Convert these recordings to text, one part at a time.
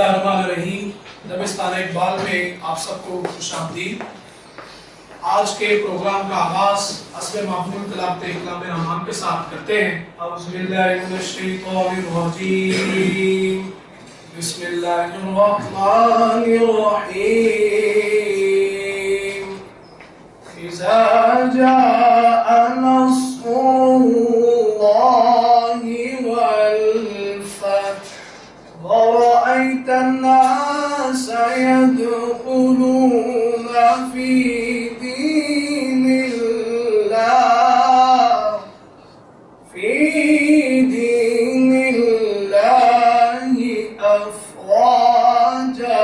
बिस्मिल्लाहिर्रहमानिर्रहीम। दबिस्तान इकबाल में आप सबको खुशामदीद। आज के प्रोग्राम का आगाज असले मामूल तलावत कलाम रहमान के साथ करते हैं। औज़ुबिल्लाहिमिनश्शैतानिर्रजीम। बिस्मिल्लाहिर्रहमानिर्रहीम। इज़ा जाअ नस्रुल्लाहि वल फथ वरअयत अन्नास यदखुलूना फी दीनिल्लाहि अफ़वाजा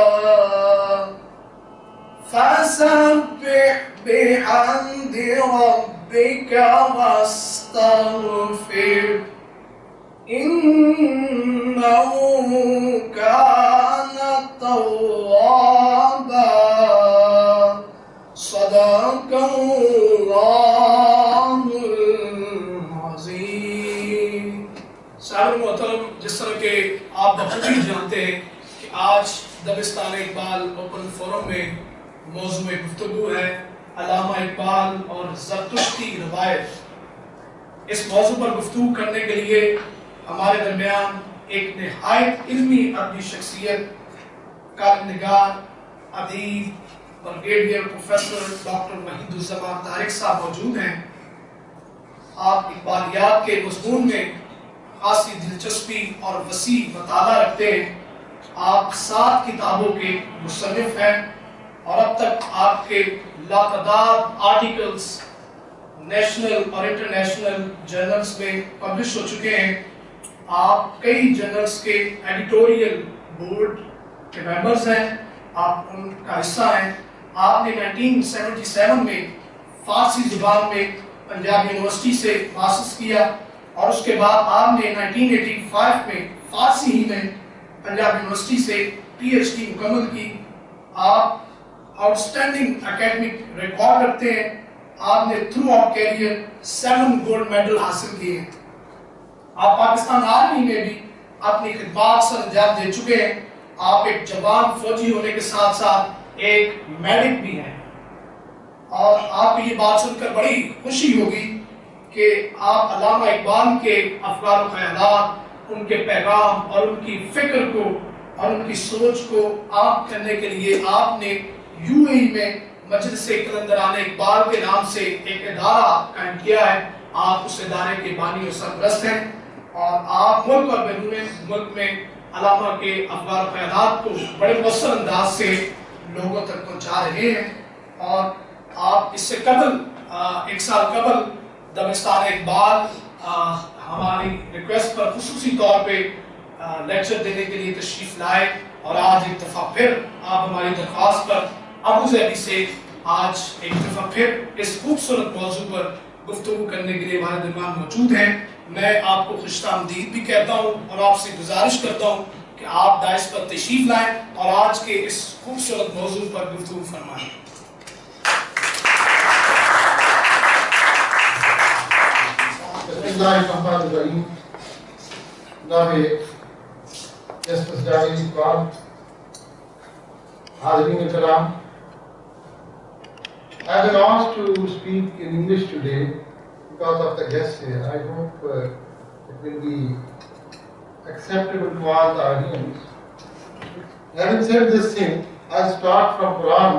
फसब्बिह बिहम्दि रब्बिका वस्तग़फिर इन्नहु कान तव्वाबा सदक़ल्लाहुल अज़ीम। सारे मोहतरम, जिस तरह के आप बखूबी जानते हैं कि आज दबिस्तान इकबाल ओपन फोरम में मौजूद गुफ्तगू है अल्लामा इकबाल और ज़रतुश्ती रवायत। इस मौजू पर गुफ्तगू करने के लिए हमारे दरमियान एक निहायत इल्मी अदबी शख्सियत कालमनिगार अदीब brigadier professor doctor Waheed Zaman Tariq साहब मौजूद हैं। आप इकबालियात के मज़मून में खासी दिलचस्पी और वसी मताला रखते हैं। आप 7 किताबों के मुसन्निफ हैं और अब तक आपके लातादाद आर्टिकल्स नेशनल और इंटरनेशनल जर्नल्स में पब्लिश हो चुके हैं। आप कई जर्नल्स के एडिटोरियल बोर्ड के मेंबर्स हैं, आप उनका हिस्सा हैं। आपने 1977 में फारसी जुबान में पंजाब यूनिवर्सिटी से मास्टर्स किया और उसके बाद आपने 1985 में फारसी ही में पंजाब यूनिवर्सिटी से PhD मुकम्मल की। आप आउटस्टैंडिंग एकेडमिक रिकॉर्ड रखते हैं। आपने throughout career 7 gold medal हासिल किए हैं। आप पाकिस्तान आर्मी में भी अपनी खिदमत सर अंजाम दे चुके हैं। आप एक जवान फौजी होने के साथ साथ एक मेडिक भी हैं और आपको ये बात सुनकर बड़ी खुशी होगी कि आप अल्लामा इकबाल के अफकार व ख्यालात, उनके पैगाम और उनकी फिक्र को और उनकी सोच को आम करने के लिए आपने UAE में मजलिस-ए कलंदरान इकबाल के नाम से एक इदारा कायम किया है। आप उस इदारे के बानी और सरपरस्त हैं और आप मुल्क और बैरून मुल्क में अल्लामा के अफकार व ख्यालात को बड़े मौसर अंदाज से लोगों तक पहुँचा रहे हैं। और आप इससे कबल 1 साल कबल दबिस्तान इकबाल हमारी रिक्वेस्ट पर खुसूसी तौर पे लेक्चर देने के लिए तशरीफ लाए और आज एक दफ़ा फिर आप हमारी दरख्वास्त पर अबू ज़ैदी से आज एक दफ़ा फिर इस खूबसूरत मौजू पर गुफ्तगू करने के लिए हमारे दरमियान मौजूद हैं। मैं आपको खुशामदीद भी कहता हूँ और आपसे गुजारिश करता हूँ कि आप दाइस पर तशरीफ लाएं और आज के इस खूबसूरत मौजू पर गुफ्तगू फरमाएं। I've been asked to speak in English today because of the guests here. I hope it will be acceptable to all the audience. Having said this thing, I start from Quran.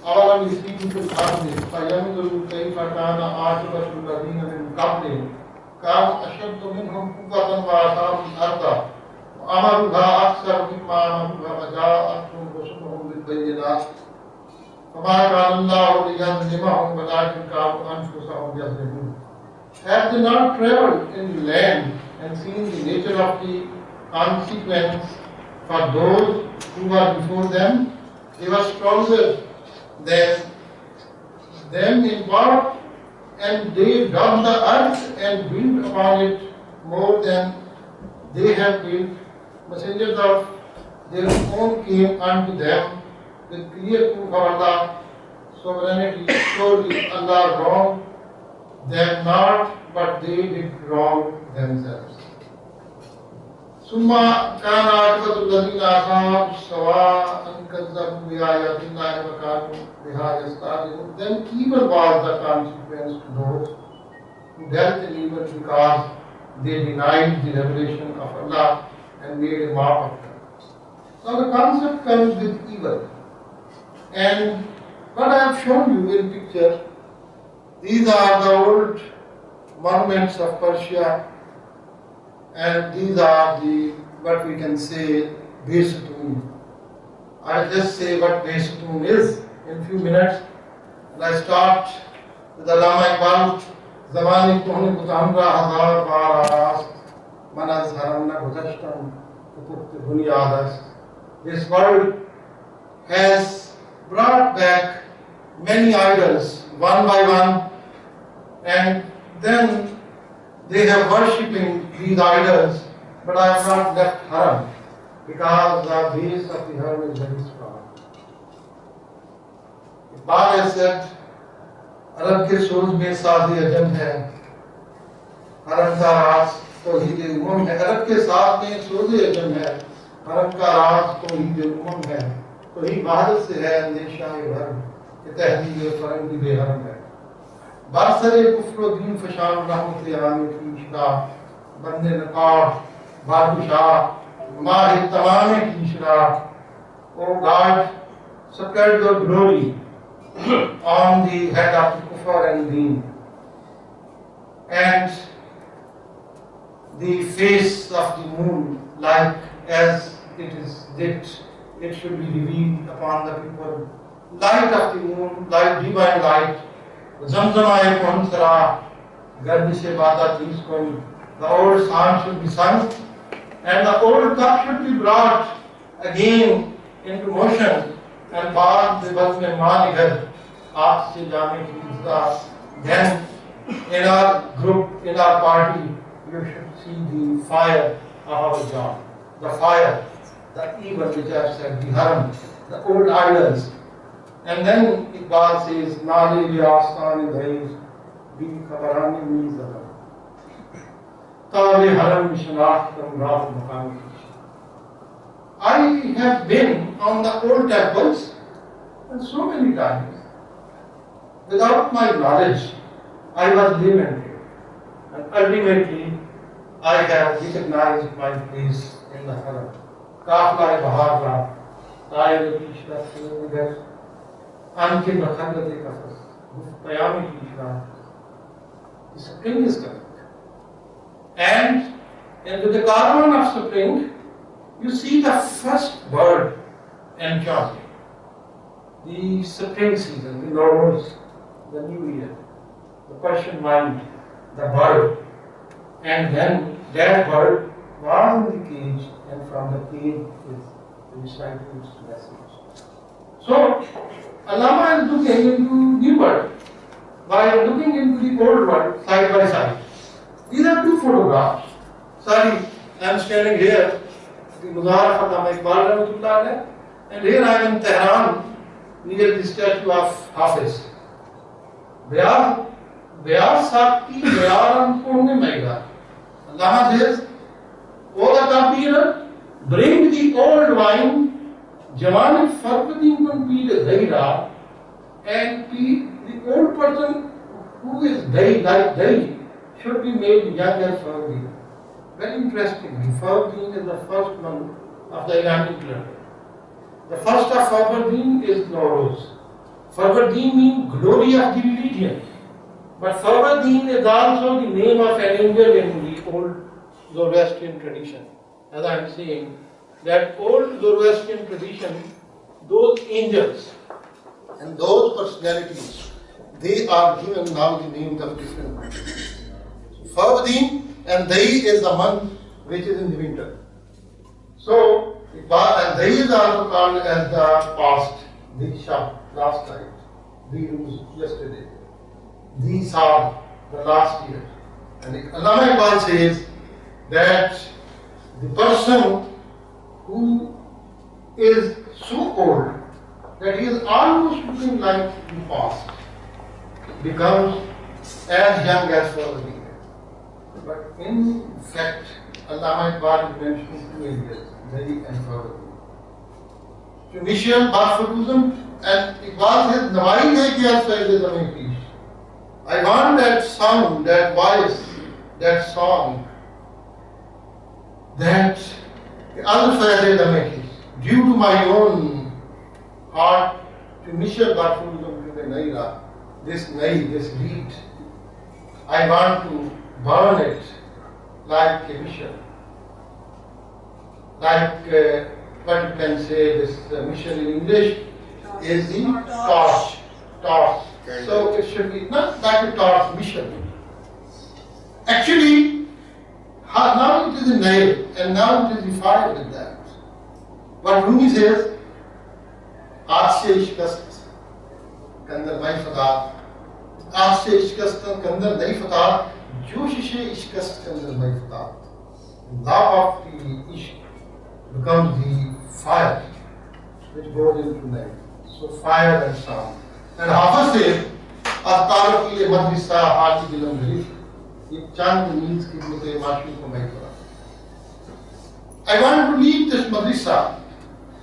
أَوَلَمْ يَسِيرُوا فِي الْأَرْضِ فَيَنْظُرُوا كَيْفَ كَانَ عَاقِبَةُ الَّذِينَ مِنْ قَبْلِهِمْ كَانُوا أَشَدَّ مِنْهُمْ قُوَّةً وَآثَارُوا الْأَرْضَ وَأَمَرُوهَا أَكْثَرَ مِمَّا عَمَلُوهَا وَجَاءَتْهُمْ رُسُلُهُم بِالْبَيِّنَاتِ فَمَا كَانَ اللَّهُ لِيَظْلِمَهُمْ وَلَكِنْ كَانُوا أَنفُسَهُمْ يَظْلِمُونَ. Have they not traveled in the land and seen the nature of the consequence for those who were before them? They were stronger than them in power, and they dug the earth and built upon it more than they have built. Messengers of their own came unto them with clear proof of Allah's sovereignty. Surely Allah wronged them not, but they did wrong themselves. ثم كان عاقبة الذين أصابوا سواء كذبوا بآيات الله وكانوا بها يستهزئون. Then evil was the consequence to those who dealt in evil because they denied the revelation of Allah and made a mock of them. So the concept comes with evil. And what I have shown you in picture, these are the old monuments of Persia, and these are the, what we can say, Besatun. I'll just say what Besatun is in a few minutes. And I start with Allama Iqbal. Zaman kohne kutamra hazar baras manas haramna gudashtan upukti bunyadas. This world has brought back many idols one by one, and then they have worshipping these idols, but I have not left haram because the base of the haram is very strong. Iqbal has said, अरब के सोच में साज़े अजम है, हरम का राज तौहीद उम्म है. अरब के साथ में सोज़े अजम है, हरम का राज तौहीद उम्म है. तौहीद बहादुर से है अंदेशा भरम कि तहजीब फरंगी बेहरम है. बासरे कुफ्र दीन फशान रहमत आने की इश्रा बंदे नकाब बादशाह माह तमाम की इश्रा. O God, spread your glory on the head of Kufr and Deen, and the face of the moon, like as it is lit, it should be revealed upon the people. Light of the moon, light, divine light. Zamzam Konsara, Gardishe Bada Tiskun. The old song should be sung, and the old cup should be brought again into motion. And बाद दिवस में मान इधर आप से जाने की इज़्ज़त. Then in our group, in our party, you should see the fire of our job, the fire, the evil which I have said, the haram, the old idols. And then Iqbal says, Nali bi astan dhais bi khabarani mi zadam tabi haram shanakh raaf maqam. I have been on the old temples and so many times. Without my knowledge, I was limited, and ultimately I have recognized my place in the haram. Kafla bahar tayr ki ishrat se anke bakhalat kafas qiyam ki ishrat. The spring is coming, and with the caravan of spring, you see the first bird enchanting. The spring season, the Nowruz, the New Year, the Persian mind, the bird. And then that bird was in the cage, and from the cage is reciting its message. So, Allama is looking into new world while looking into the old world side by side. These are two photographs. Sorry, I am standing here. The Muzahar of Allama Iqbal, and here I am in Tehran, near the statue of Hafiz. Bayar Sakti Bayaran Purne Maiga. Allama says, O the cupbearer, bring the old wine, Zaman Farpati Pid Zaira, and the old person who is Dai, like Dai, should be made young and Farpati. Very interesting. Farbeen is the first month of the Iranian calendar. The first of Farbeen is Nowruz. Farbeen means glory of the religion. But Farbeen is also the name of an angel in the old Zoroastrian tradition. As I am saying, that old Zoroastrian tradition, those angels and those personalities, they are given now the names of different months. Farbeen and Dai is the month which is in the winter. So, and Dai is also called as the past, the Shab, last night, the news yesterday. These are the last year. And Allama Iqbal says that the person who is so old that he is almost looking like the past becomes as young as for the. But in fact, Allama Iqbal is mentioning two areas, Nahi and Farwadi. Tunisian Barfadism, and Iqbal says, Nawai hai ki as faise zaman peace. I want that sound, that voice, that song, that al faise zaman peace. Due to my own heart, Tunisian Barfadism to the Naira, this reed, I want to burn it like a mission. Like what you can say, this mission in English is the torch. So it should be not like a torch mission. Actually, now it is a nail and now it is the fire with that. What Rumi says, आज से शिकस्त के अंदर नहीं फता, आज से शिकस्त के अंदर नहीं फता, जोश से शिकस्त के अंदर नहीं फता. Love of the ishq becomes the fire which goes into night. So fire and sound. And Hafiz says, "Al-Taro ki madrisa haji dilam gharif." Ye chand means khidmat-e maashuk ko main kara. I want to leave this madrasa,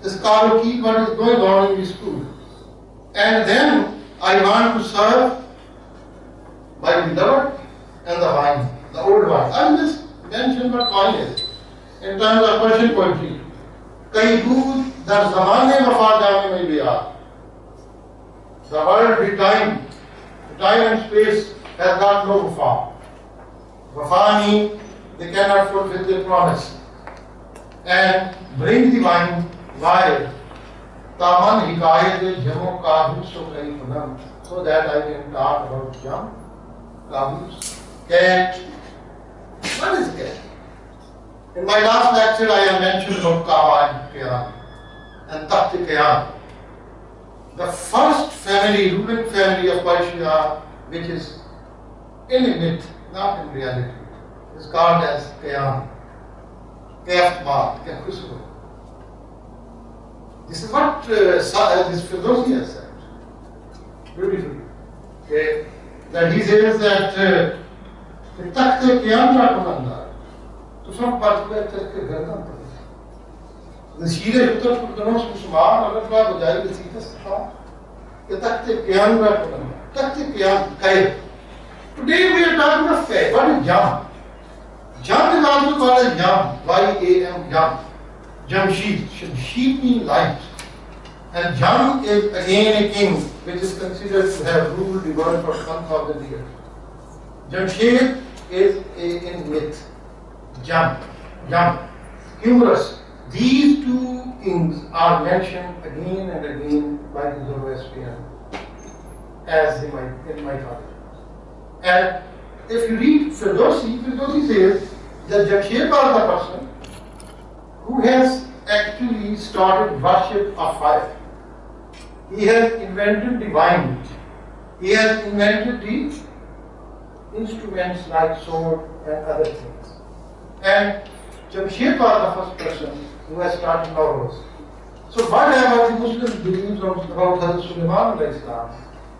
this Karoki, what is going on in the school. And then I want to serve my beloved and the wine, the old wine. I will just mention what wine is in terms of Persian poetry. Kai dood dar zamane wafa jaame mein liya. The world, the time and space has got no wafa. Wafa means they cannot fulfill their promise. And bring the wine. Why? Taman hikayat jamo kabus so kai funam, so that I can talk about jam, kabus, cat. What is cat? In my last lecture, I have mentioned about Kaaba and Qiyam and Takht-i-Qiyam. The first family, ruling family of Persia, which is in a myth, not in reality, is called as Qiyam. Qiyam. This is what this Ferdowsi has said. Beautifully. Okay. That he says that the Takht-i-Qiyam ka commander. To some particular gardan the Shire Uttar Purdanos Kusumar, Agar Ka Bajai the Sita Saha, the Takht-i-Qiyam ka commander. Takht-i-Qiyam Kair. Today we are talking of Kair. What is Jam? Jam is also called as Jam. Y-A-M, Jam. Jamshid. Jamshid means light. And Jam is again a king which is considered to have ruled the world for 1,000 years. Jamshid is in myth. Jam, humorous. These two kings are mentioned again and again by the Zoroastrian as in mythology. And if you read Ferdowsi says that Jamshid was the person who has actually started worship of fire. He has invented the wine. He has invented the instruments like sword and other things. And Jamshid was the first person who has started Nowruz. So whatever the Muslims believe about Hazrat Sulaiman alayhi salam,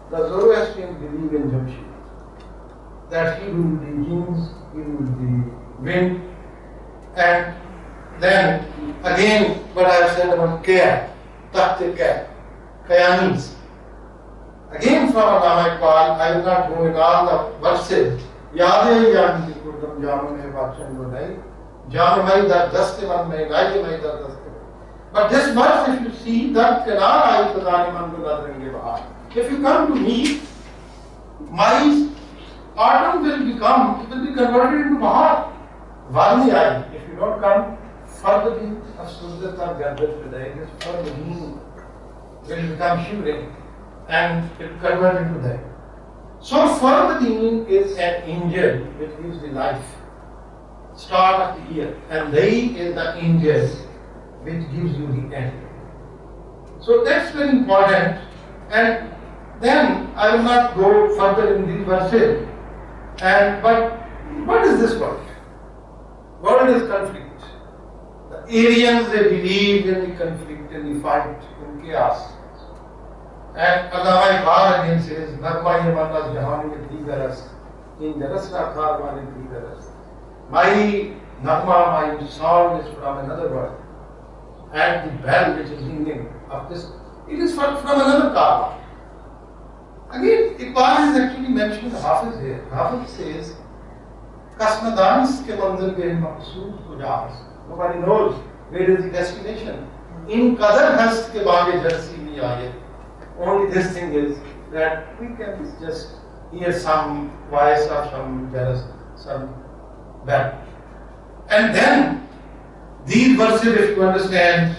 the Zoroastrians believe in Jamshid. That he ruled the jinns, he ruled the wind, and then again what I have said about Qiyam, Takht-i-Qiyam, Qayanis. Again from Allama Iqbal, I will not go in all the verses. Yaade Yadi Kurdam Jamu Mein Bachan Budai, Jamu Mai Dar Daste Man Mein Gaye Mai Dar Daste. But this verse, if you see, that Kanar Ai Khazani Man Budar Renge Bahar. If you come to me, my autumn will be converted into Bahar. Varni Ai. If you don't come, Farvadin of Surdata Garbet today, this Farvadin will become shivering and it will convert into that. So Farvadin is an angel which gives the life, start of the year, and Dai is the angel which gives you the end. So that's very important. And then I will not go further in these verses. But what is this world? World is conflict. The Aryans, they believe in the conflict, in the fight, in chaos. And Allama Iqbal again says, Nagma Manas Jahani Di Garas, in Garas Rakhar Wali Di Garas. My Nagma, my song is from another world. And the bell which is ringing of this, it is from another Kaaba. Again, Iqbal is actually mentioning Hafiz here. Hafiz says, Kasmadanis ke manzil ke maqsood kujas. Nobody knows where is the destination. In qadar hast ke baage jarsi nahi aaye. Only this thing is that we can just hear some voice of some jealous, some bad. And then these verses, if you understand,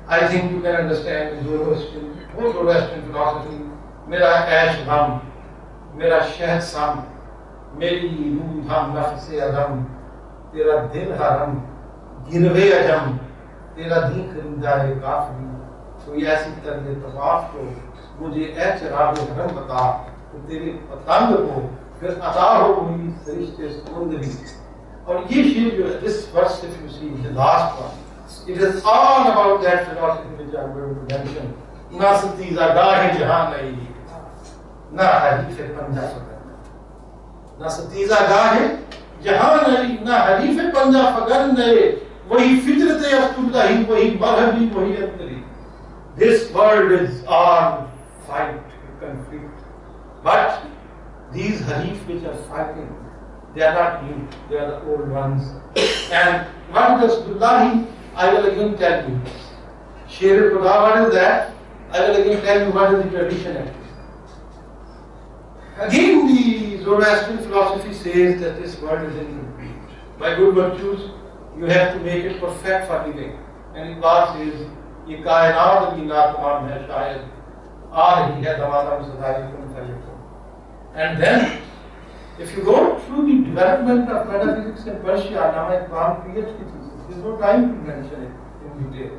I think you can understand Zoroastrian philosophy. Mera aish gham, mera shah sam, meri रूह हम नफ्स अदम, तेरा दिल हरम, गिरवे अजम, तेरा दी खरीदा है काफरी, कोई ऐसी तरह तवाफ को मुझे ऐ चराग हरम बता, तो तेरे पतंग को फिर अता हो हुई सरिश्ते सुंदरी. और ये शेर जो है, this verse if you see the last one, it is all about that philosophy which I am going to mention. ना सतीजा गाहे जहां नहीं, ना हरीफ पंजा फकर, ना सतीजा गाहे जहां नहीं, ना हरीफ पंजा फकर नए, वही फितरत अब्दुल्ला ही, वही मरहबी, वही अंतरी. This world is all fight, conflict, but these harif which are fighting, they are not new, they are the old ones. And what does Abdullahi, I will again tell you. Sher Khuda, what is that? I will again tell you what is the tradition actually. Again, the Zoroastrian philosophy says that this world is incomplete. By good virtues, you have to make it perfect for living. And Iqbal says, ये कायनात की नातमान है शायद, आ रही है दमादम सदाई कुन फयकुन. And then, if you go through the development of metaphysics in Persia, Allama Iqbal PhD thesis, there is no time to mention it in detail.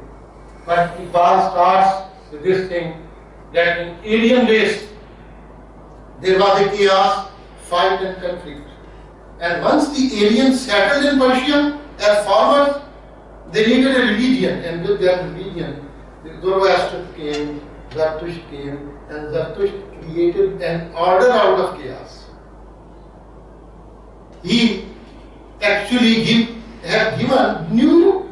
But Iqbal starts with this thing that in alien race there was a chaos, fight and conflict. And once the aliens settled in Persia as farmers, they needed a religion, and with that religion, the Zoroaster came, Zarathustra came, and Zarathustra created an order out of chaos. He actually had given new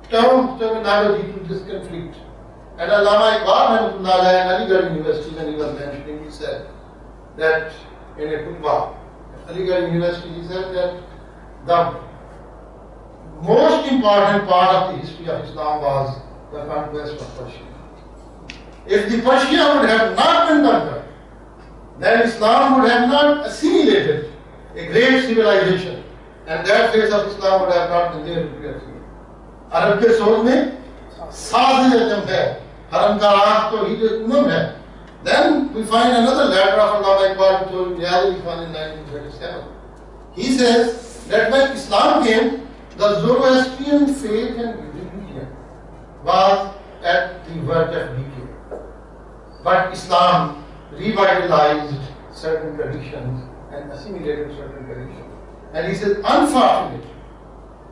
terminology to this conflict. And Allama Iqbal in Aligarh University, when he was mentioning, he said that in a khutbah, Aligarh University, he said that the most important part of the history of Islam was the conquest of Persia. If the Persia would have not been conquered, then Islam would have not assimilated a great civilization, and that phase of Islam would have not been there to be assimilated. अरब के सोच में साज़ अजम है, हरम का राज तो ही उम्म है. Then we find another letter of Allama Iqbal to Riyadh Khan in 1937. He says that when Islam came, the Zoroastrian faith and religion was at the verge of decay. But Islam revitalized certain traditions and assimilated certain traditions. And he says, unfortunately,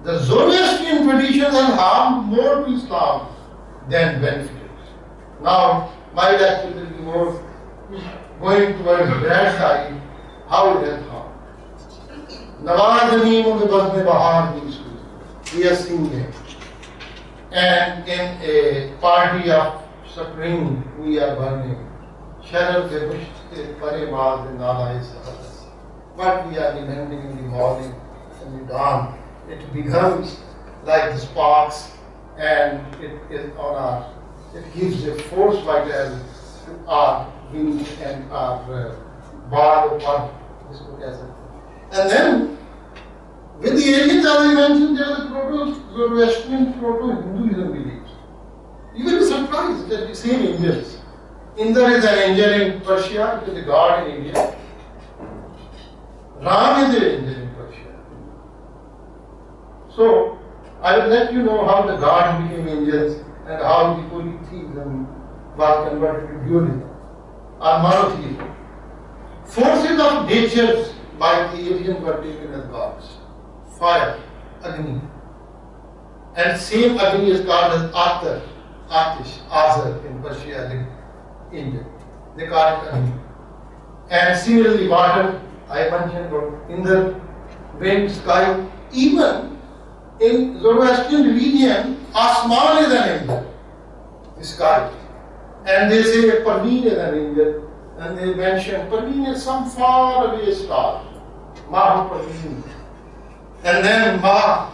the Zoroastrian traditions have harmed more to Islam than benefited. Now, my lecture will be more going towards that side, how it has harmed. Nawaz Naeem Bazme Bahar means we are singing it. And in a party of spring, we are burning. Sharar ke bushte pare maaz nala is. What we are remembering in the morning, in the dawn, it becomes like the sparks, and it is on our, it gives a force vital to our being and our bar of one. And then, with the aliens, as I mentioned, there is a Proto-Zoroastrian, Proto-Hinduism beliefs. You will be surprised that the same angels. Indra is an angel in Persia, it is a god in India. Ram is an angel in Persia. So, I will let you know how the gods became angels and how the polytheism was converted to dualism or monotheism. Forces of nature by the aliens were taken as gods. Fire, Agni. And same Agni is called as Atar, Atish, Azar in Persia, India. They call it Agni. And similarly water, I mentioned about Indra, wind, sky, even In Zoroastrian religion, Asman is an angel, the sky. And they say Parveen is an angel. And they mention Parveen is some far away star. Mahu Parveen. And then Ma,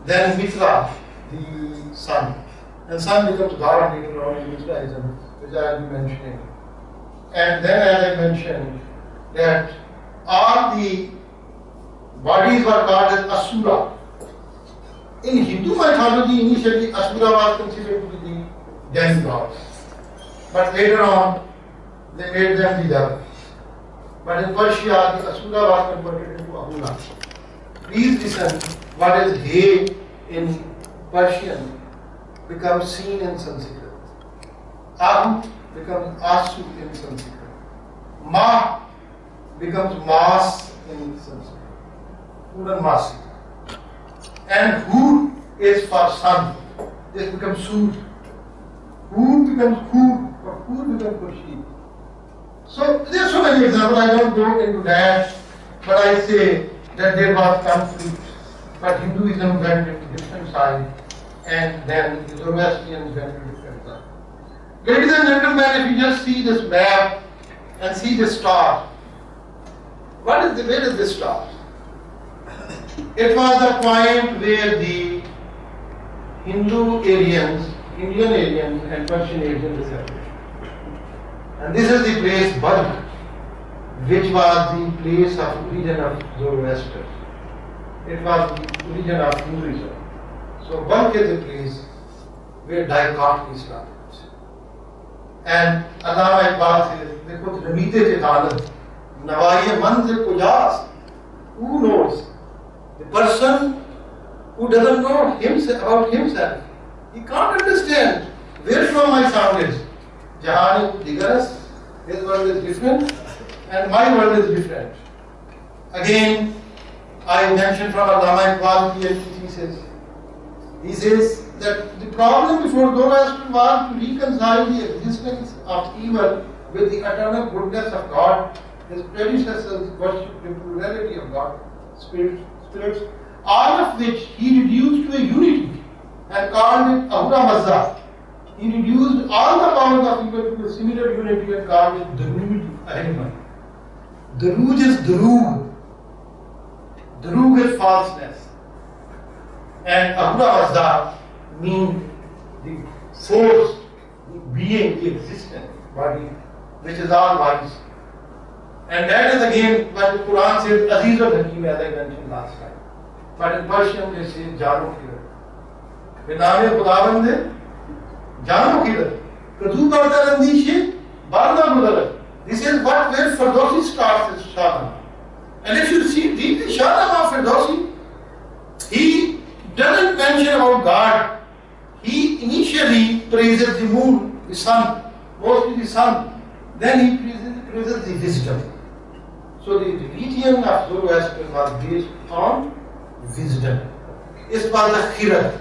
then Mitra, the sun. And sun becomes God later on in Israelism, which I will be mentioning. And then as I mentioned, that all the bodies were called as Asura. In Hindu mythology, initially Asura was considered to be the demigods. But later on, they made them the devil. But in Persia, the Asura was converted into Ahura. Please listen, what is He in Persian becomes seen in Sanskrit. Ahu becomes Asu in Sanskrit. Ma becomes Mas in Sanskrit. Masi. And Hu is for sun. This becomes Sur. Hu becomes Hur, or Hur becomes Khurshid. So there are so many examples, I don't go into that, but I say that there was conflict, but Hinduism went into different side, and then the Zoroastrians went to different side. Ladies and gentlemen, if you just see this map and see this star, where is this star? It was the point where the Hindu Aryans, Indian Aryans and Persian Aryans were separated. And this is the place Brig, which was the place of origin of Zoroaster. It was the origin of Hinduism. So Brig is the place where dichotomy started. And Allama Iqbal says, "Dekho ramite chetanat, nawaiye manzil pujas." Who knows? The person who doesn't know himself, about himself, he can't understand where from my sound is. Jahan is digaras, his world is different, and my world is different. Again, I mentioned from Allama Iqbal PhD thesis. He says that the problem before Zoroaster was to reconcile the existence of evil with the eternal goodness of God. His predecessors worshipped the plurality of God, spirits, all of which he reduced to a unity and called it Ahura Mazda. He reduced all the powers of evil to a similar unity and called it Daruj Ahriman. Daruj is Darug. Darug is falseness. And Ahura Mazda means the force, the being, the existence, body, which is all wise. And that is again what the Quran says, Aziz al Hakim, as I mentioned last time. But in Persian they say, Jano Khidr. Biname Khudavande, Jano Khidr. Kadu Barda Randishe, Barda Budara. This is what where Ferdowsi starts his Shahnama. And if you see deeply Shahnama of Ferdowsi, he doesn't mention about God. He initially praises the moon, the sun, mostly the sun. Then he praises the wisdom. So the religion of Zoroaster was based on wisdom. It was the khirat.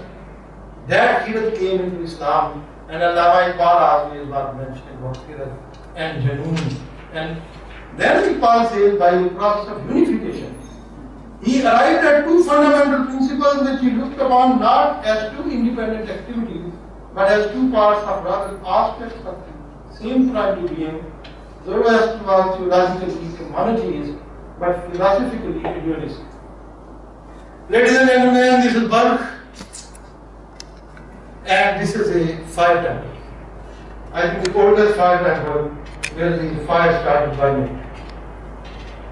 That khirat came into Islam, and Allama Iqbal always was mentioning about khirat and Janoon. And then Iqbal says by the process of unification, he arrived at two fundamental principles which he looked upon not as two independent activities, but as two parts of rather aspects of the same primary being. Zoroaster was theologically a monotheist, but philosophically a dualist. Ladies and gentlemen, this is Brig, and this is a fire temple. I think the oldest fire temple where the fire started burning.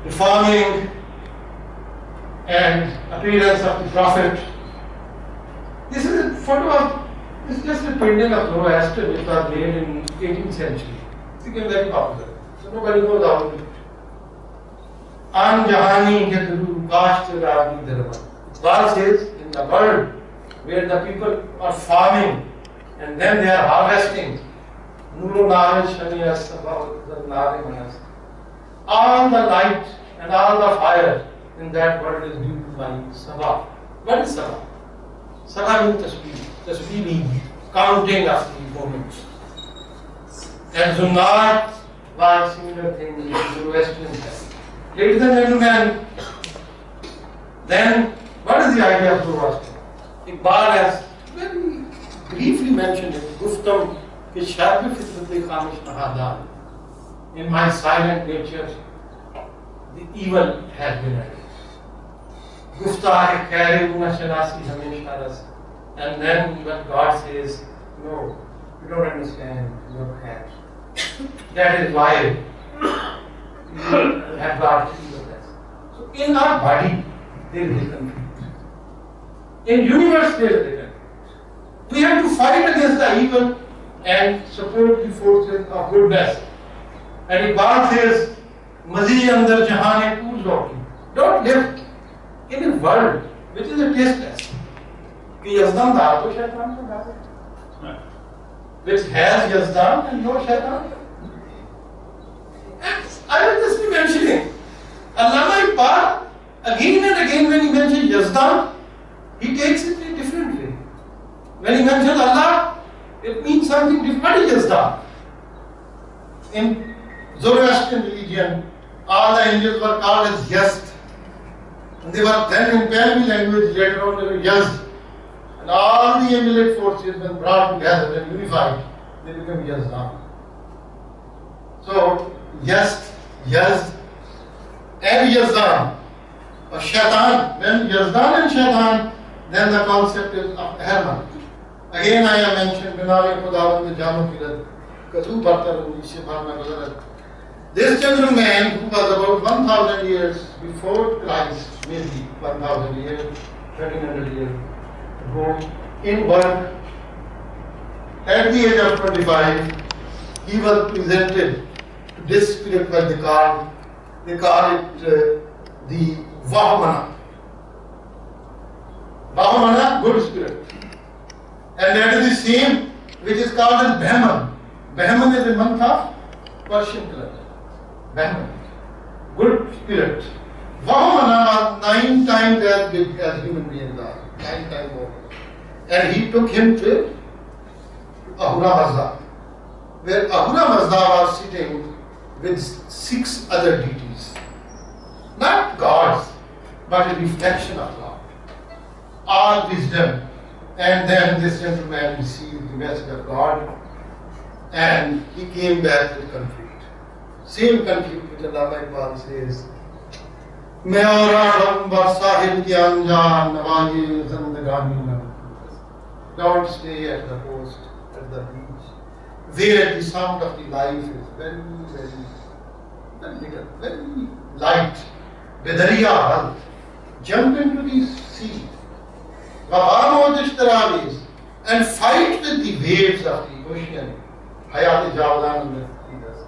The farming and appearance of the Prophet. This is a photo of, this is just a painting of Zoroaster which was made in 18th century. It became very popular. So nobody knows how to do it. An Jahani Hedru Kashtirani Dharma. God says in the world where the people are farming and then they are harvesting, Nuru Narish Shaniyas about the Narimanas. All the light and all the fire in that world is due to my Sabah. What is Sabah? Sabah means Tasbih means counting of the moments. And Zunnat was similar thing in the Zoroastrian time. Ladies and gentlemen, then what is the idea of Zoroaster? Iqbal has very briefly mentioned it. Guftam ki sharb fitrati khamish nahadan. In my silent nature, the evil has been added. Gufta hai khair na shanasi hamesha ras. And then when God says, no, you don't understand your khair. That is why you have got evil. So in our body, there is a conflict. In universe, there is a conflict. We have to fight against the evil and support the forces of goodness. And Iqbal says, Mazi andar jahan tools of you. Don't live in a world which is a tasteless. Ki Yazdan da to shaitan se da. Which has Yazdan and no shaitan. And I was just mentioning, Allama Iqbal, again and again when he mentions Yazdan, he takes it in a different way. When he mentions Allah, it means something different. What is Yazdan? In Zoroastrian religion, all the angels were called as Yazd. And they were then in Pali language, later on they were Yazd. And all the angelic forces, when brought together and unified, they become Yazdan. So, Yazd, Yazd, and Yazdan, or Shaitan. When Yazdan and Shaitan, then the concept is of Herman. Again, I have mentioned Binami Khudawan the Janu Kirat, Kazu Bhartar and Ishibharma Bazarat. This gentleman, who was about 1,000 years before Christ, maybe 1,000 years, 1,300 years ago, in birth, at the age of 25, he was presented to this spirit by they call it the Vahamana. Vahamana, good spirit. And that is the same which is called as Brahman. Brahman is a month of Persian culture. Brahman, good spirit. Vahamana was 9 times as big as human beings are, 9 times more. And he took him to Ahura Mazda, where Ahura Mazda was sitting with 6 other deities. Not gods, but a reflection of God. All wisdom. And then this gentleman received the message of God and he came back with conflict. Same conflict which Allama Iqbal says, मैं और आदम बरसाहिल की अनजान नवाज़े ज़िंदगानी में. Don't stay at the coast, at the beach, where the sound of the life is very, very little, very light. Bedariya hal. Jump into the sea. And fight with the waves of the ocean. Hayat Jawalan leaders.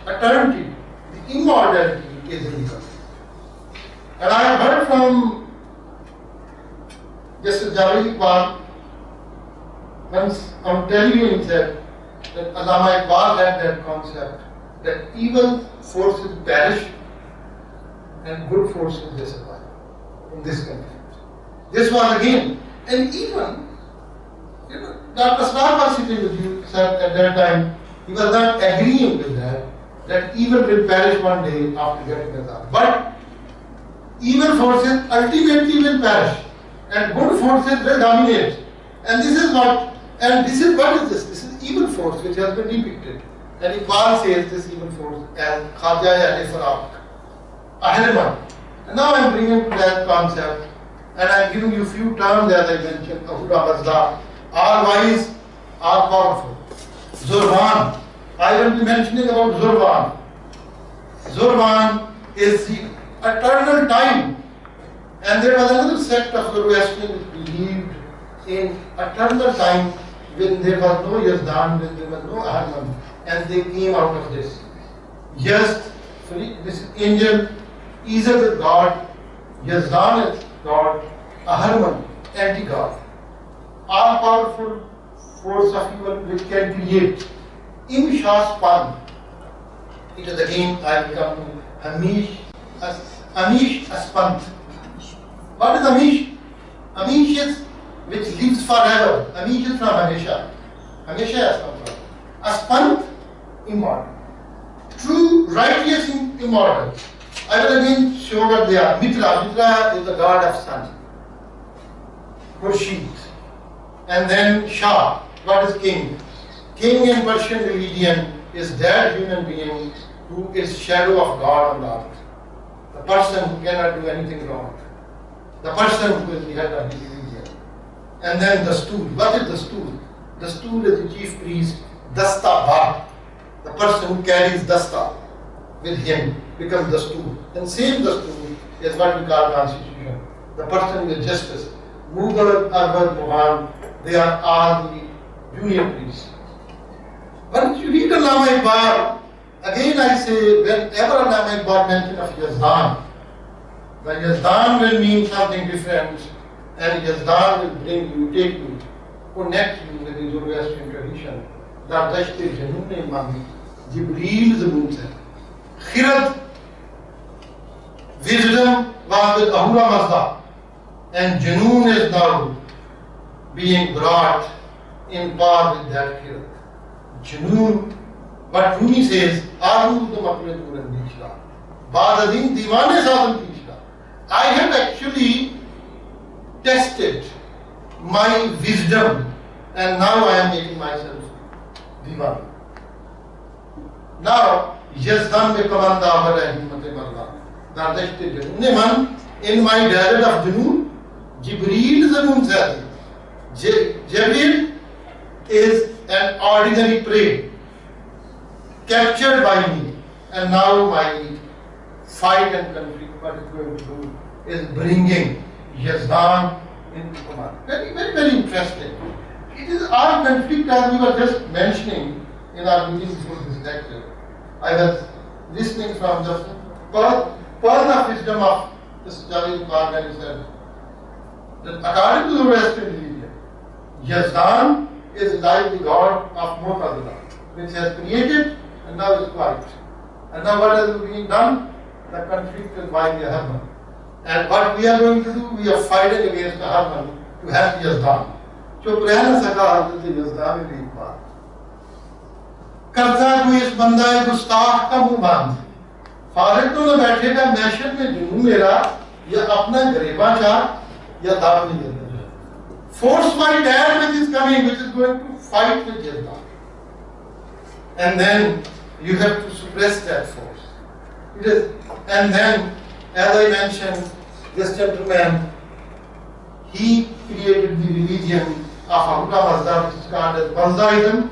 The eternity, the immortality is in the. And I have heard from Justice Javed Iqbal, once on television said that Allama Iqbal had that concept that evil forces perish and good forces they survive in this country. This was again, and even, Dr. Snar was sitting with you, sir, at that time, he was not agreeing with that evil will perish one day after getting Azab. But evil forces ultimately will perish, and good forces will dominate. And this is what is this? This is evil force which has been depicted. And Iqbal says this evil force as Khajaya Ifraq, Ahriman. And now I am bringing to that concept. And I am giving you few terms as I mentioned, Ahura Mazda, all wise, all powerful. Zorban, I will be mentioning about Zorban. Zorban is the eternal time. And there was another sect of Zoroastrian which believed in eternal time when there was no Yazdan, when there was no Ahriman, and they came out of this. Yazd, this is angel, Isa with God, Yazdan is God, Ahriman, anti-God. All powerful force of evil which can create. Imshaspan. It is again I will come to Amish Aspant. What is Amish? Amish is which lives forever. Amish is from Hamesha. Hamesha has come from. Aspant, immortal. True, righteous, immortal. I will again show what they are. Mitra. Mitra is the god of sun. Khurshid. And then Shah. What is king? King in Persian religion is that human being who is shadow of God on the earth. The person who cannot do anything wrong. The person who is the head of the religion. And then the stool. What is the stool? The stool is the chief priest, Dasta Bhag. The person who carries Dasta with him becomes the stool. And same the stool is what we call constitution. The person with justice. Mughal, Arwad, Mohan, they are all the junior priests. But if you read Allama Iqbal, again I say, whenever Allama Iqbal mentions of Yazdan, the Yazdan will mean something different, and Yazdan will bring you, take you, connect you with the Zoroastrian tradition. That Dashte Janun Mami, Jibreel Zaman said. Khirad, wisdom was with Ahura Mazda, and Janoon is now being brought in par with that Khirad. Janoon, but Rumi says, Aru the Makle Turan Dishla, Badadin Divane Sadam Dishla. I have actually tested my wisdom, and now I am making myself Divan. Now, Yazdan me command Ahar Himmat Mardan. Dardashte Janun man, in my desert of Janoon, Jibreel Zanun said, Jibreel is an ordinary prey captured by me, and now my fight and conflict, what it's going to do is bringing Yazdan into command. Very, very, very interesting. It is our conflict, as we were just mentioning in our meeting before this lecture. I was listening from the pearl of wisdom of the Javed Iqbal, and he said that according to the Zoroastrian religion, Yazdan is like the god of Mu'tazila, which has created and now is quiet. And now what is being done? The conflict is by the Harman. And what we are going to do, we are fighting against the Harman to have Yazdan. चुप रह न सका हजरत यज़दान ने इक़बाल करता कोई इस बंदा गुस्ताख का मुंह बांध फारिग तो न बैठेगा मैशर में जुनून मेरा या अपना गरीबा चाह या दाव नहीं देता force my dad which is coming, which is going to fight with Yazdan, and then you have to suppress that force. It is, and then as I mentioned, this gentleman, he created the religion of Ahura Mazda, which is called as Mazdaism,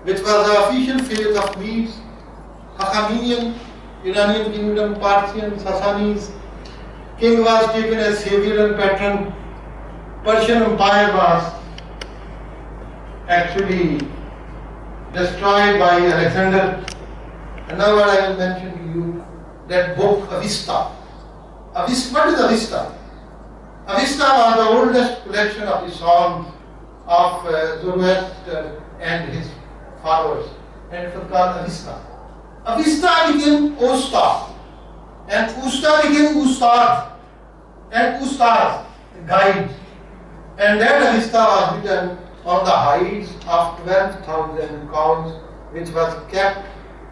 which was the official faith of Medes, Hachemenian, Iranian kingdom, Parthians, Sassanid. King was taken as savior and patron. Persian Empire was actually destroyed by Alexander. And now what I will mention to you, that book Avesta. What is Avesta? Avesta was the oldest collection of the songs of Zoroaster and his followers, and it was called Avesta. Avesta became Osta, and Usta became Ustad, and Ustad, guide. And that Avesta was written on the hides of 12,000 cows, which was kept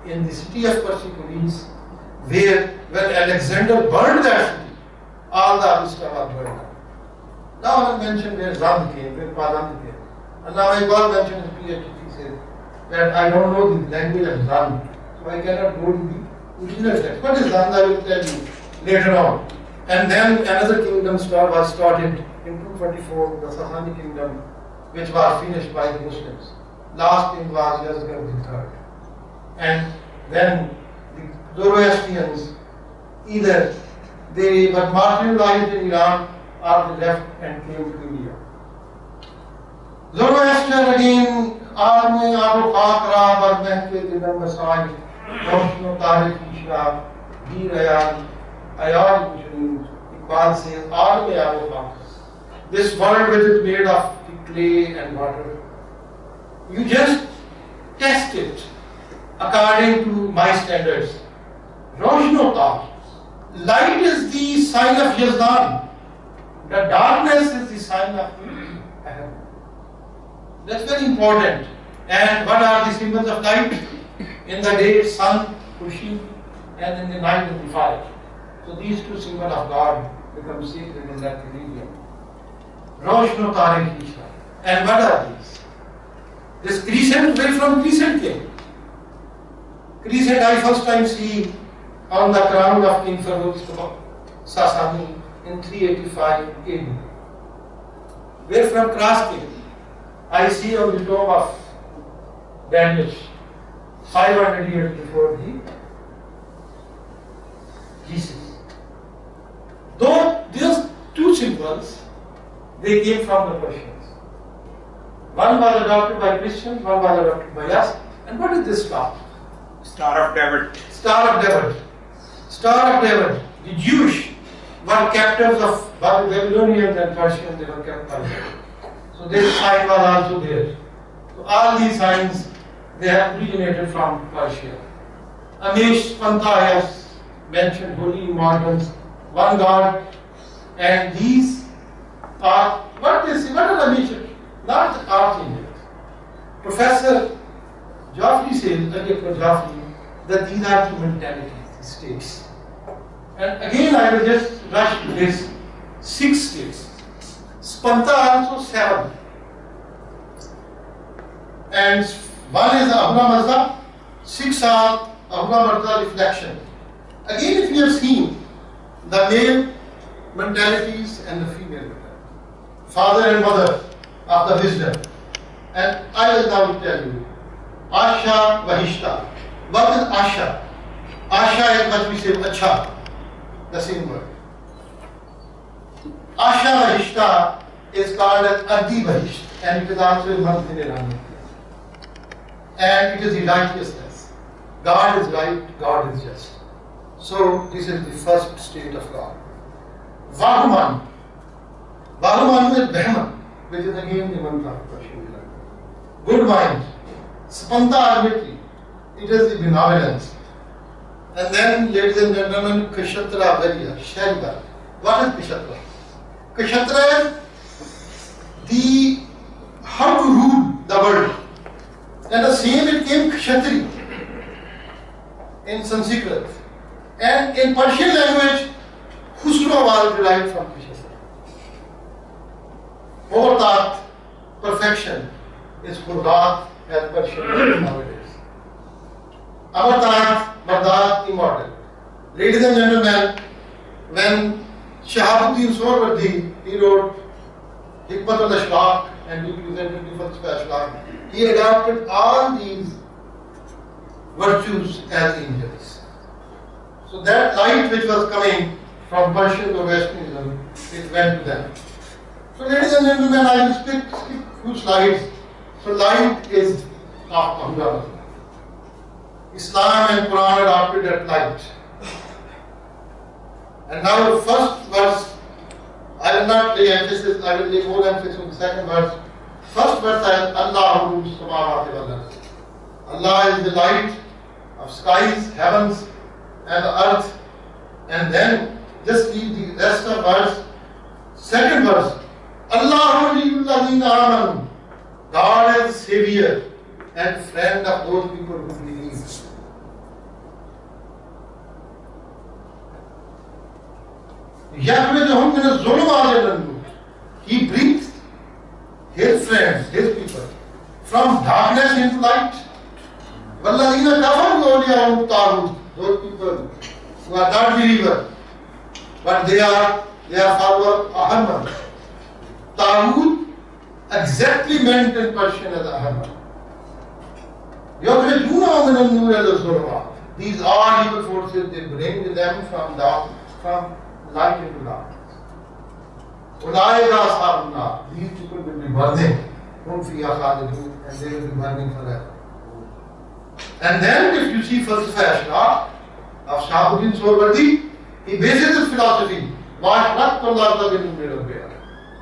in the city of Persepolis, where when Alexander burned that city, all the Avesta was burned down. Now I will mention where Zand came, where Padam came. And now I will mention his PhD thesis that I don't know the language of Zand, so I cannot go to the original text. What is Zand? I will tell you later on. And then another kingdom was started in 244, the Sasani kingdom, which was finished by the Muslims. Last king was Yazgard III. And then the Zoroastrians, either they were marginalized in Iran or they left and came to India. Zoroaster again, Arme Abu Khakra, Barmehke Dinam Masai, Roshno Tariq Ishra, Di Rayan, Ayar Muslims, Iqbal says, Arme Abu Khakra. This world which is made of clay and water, you just test it according to my standards. Roshno Tariq. Light is the sign of Yazdan. The darkness is the sign of Ahad. That's very important. And what are the symbols of light? In the day, sun, Khurshid, and in the night, the fire. So these two symbols of God become sacred in that religion. Roshno Tare Krishna. And what are these? This crescent, where from crescent came? Crescent I first time see on the crown of King Farouk Sasani in 385 AD. Where from cross came? I see on the tomb of Daniel 500 years before the Jesus. Though these two symbols, they came from the Persians. One was adopted by Christians, one was adopted by us. And what is this star? Star of David. Star of David. Star of David. The Jewish were captives of Babylonians and Persians, they were kept by them. So this sign was also there. So all these signs, they have originated from Persia. Amish Pantha has mentioned holy immortals, one God, and these are, what they say, what are Amish? Not the archangels. Professor Joffrey says, that these are the mentalities, the states. And again I will just rush to this 6 states. Spanta also 7. And one is Ahura Mazda, 6 are Ahura Mazda reflection. Again, if you have seen the male mentalities and the female mentalities, father and mother of the wisdom. And I will now tell you, Asha Vahishta. What is Asha? Asha is what we say Acha, the same word. Asha Vahishta is called as Adi Vahisht, and it is also a month in Iran. And it is the righteousness. God is right, God is just. So this is the first state of God. Vahuman. Vahuman is Brahman, which is again the month of Persian language. Good mind. Spanta arbitrary. It is the benevolence. And then, ladies and gentlemen, Kshatra Varya, Sharga. What is Kshatra? Kshatra is the how to rule the world. And the same it came Kshatri in Sanskrit. And in Persian language, Husna was derived from Kshatra. Fourth perfection is Khurdat as Persian nowadays. Amartat, Bardat, immortal. Ladies and gentlemen, when Shahabuddin Sohrawardi, he wrote Hikmat al-Ashlaq and he presented the first Ashlaq, he adopted all these virtues as angels. So that light which was coming from Persian or Westernism, it went to them. So ladies and gentlemen, I will skip few slides. So light is of Ahura. Islam and Quran adopted that light. And now the first verse, I will not lay emphasis, I will lay more emphasis on the second verse. First verse is Allahu Samawati wal Ard. Allah is the light of skies, heavens and the earth. And then just read the rest of verse. Second verse, Allahu Waliyul Ladina Amanu. God is savior and friend of those people who believe. يَخْرِجُهُمْ مِنَ الظُّلُمَاتِ إِلَى النُّورِ. He brings his friends, his people, from darkness into light. وَالَّذِينَ كَفَرُوا أَوْلِيَاءُهُمُ الطَّاغُوتُ. Those people who are not believers, but they are followers of Ahmad. Taghut exactly meant in Persian as Ahmad. يَخْرِجُونَهُمْ مِنَ النُّورِ إِلَى الظُّلُمَاتِ. These are evil forces, they bring them from light into darkness. These people will be burning, and they will be burning forever. And then, if you see Falsafa Ashlaq of Shahabuddin Sohrawardi, he bases his philosophy.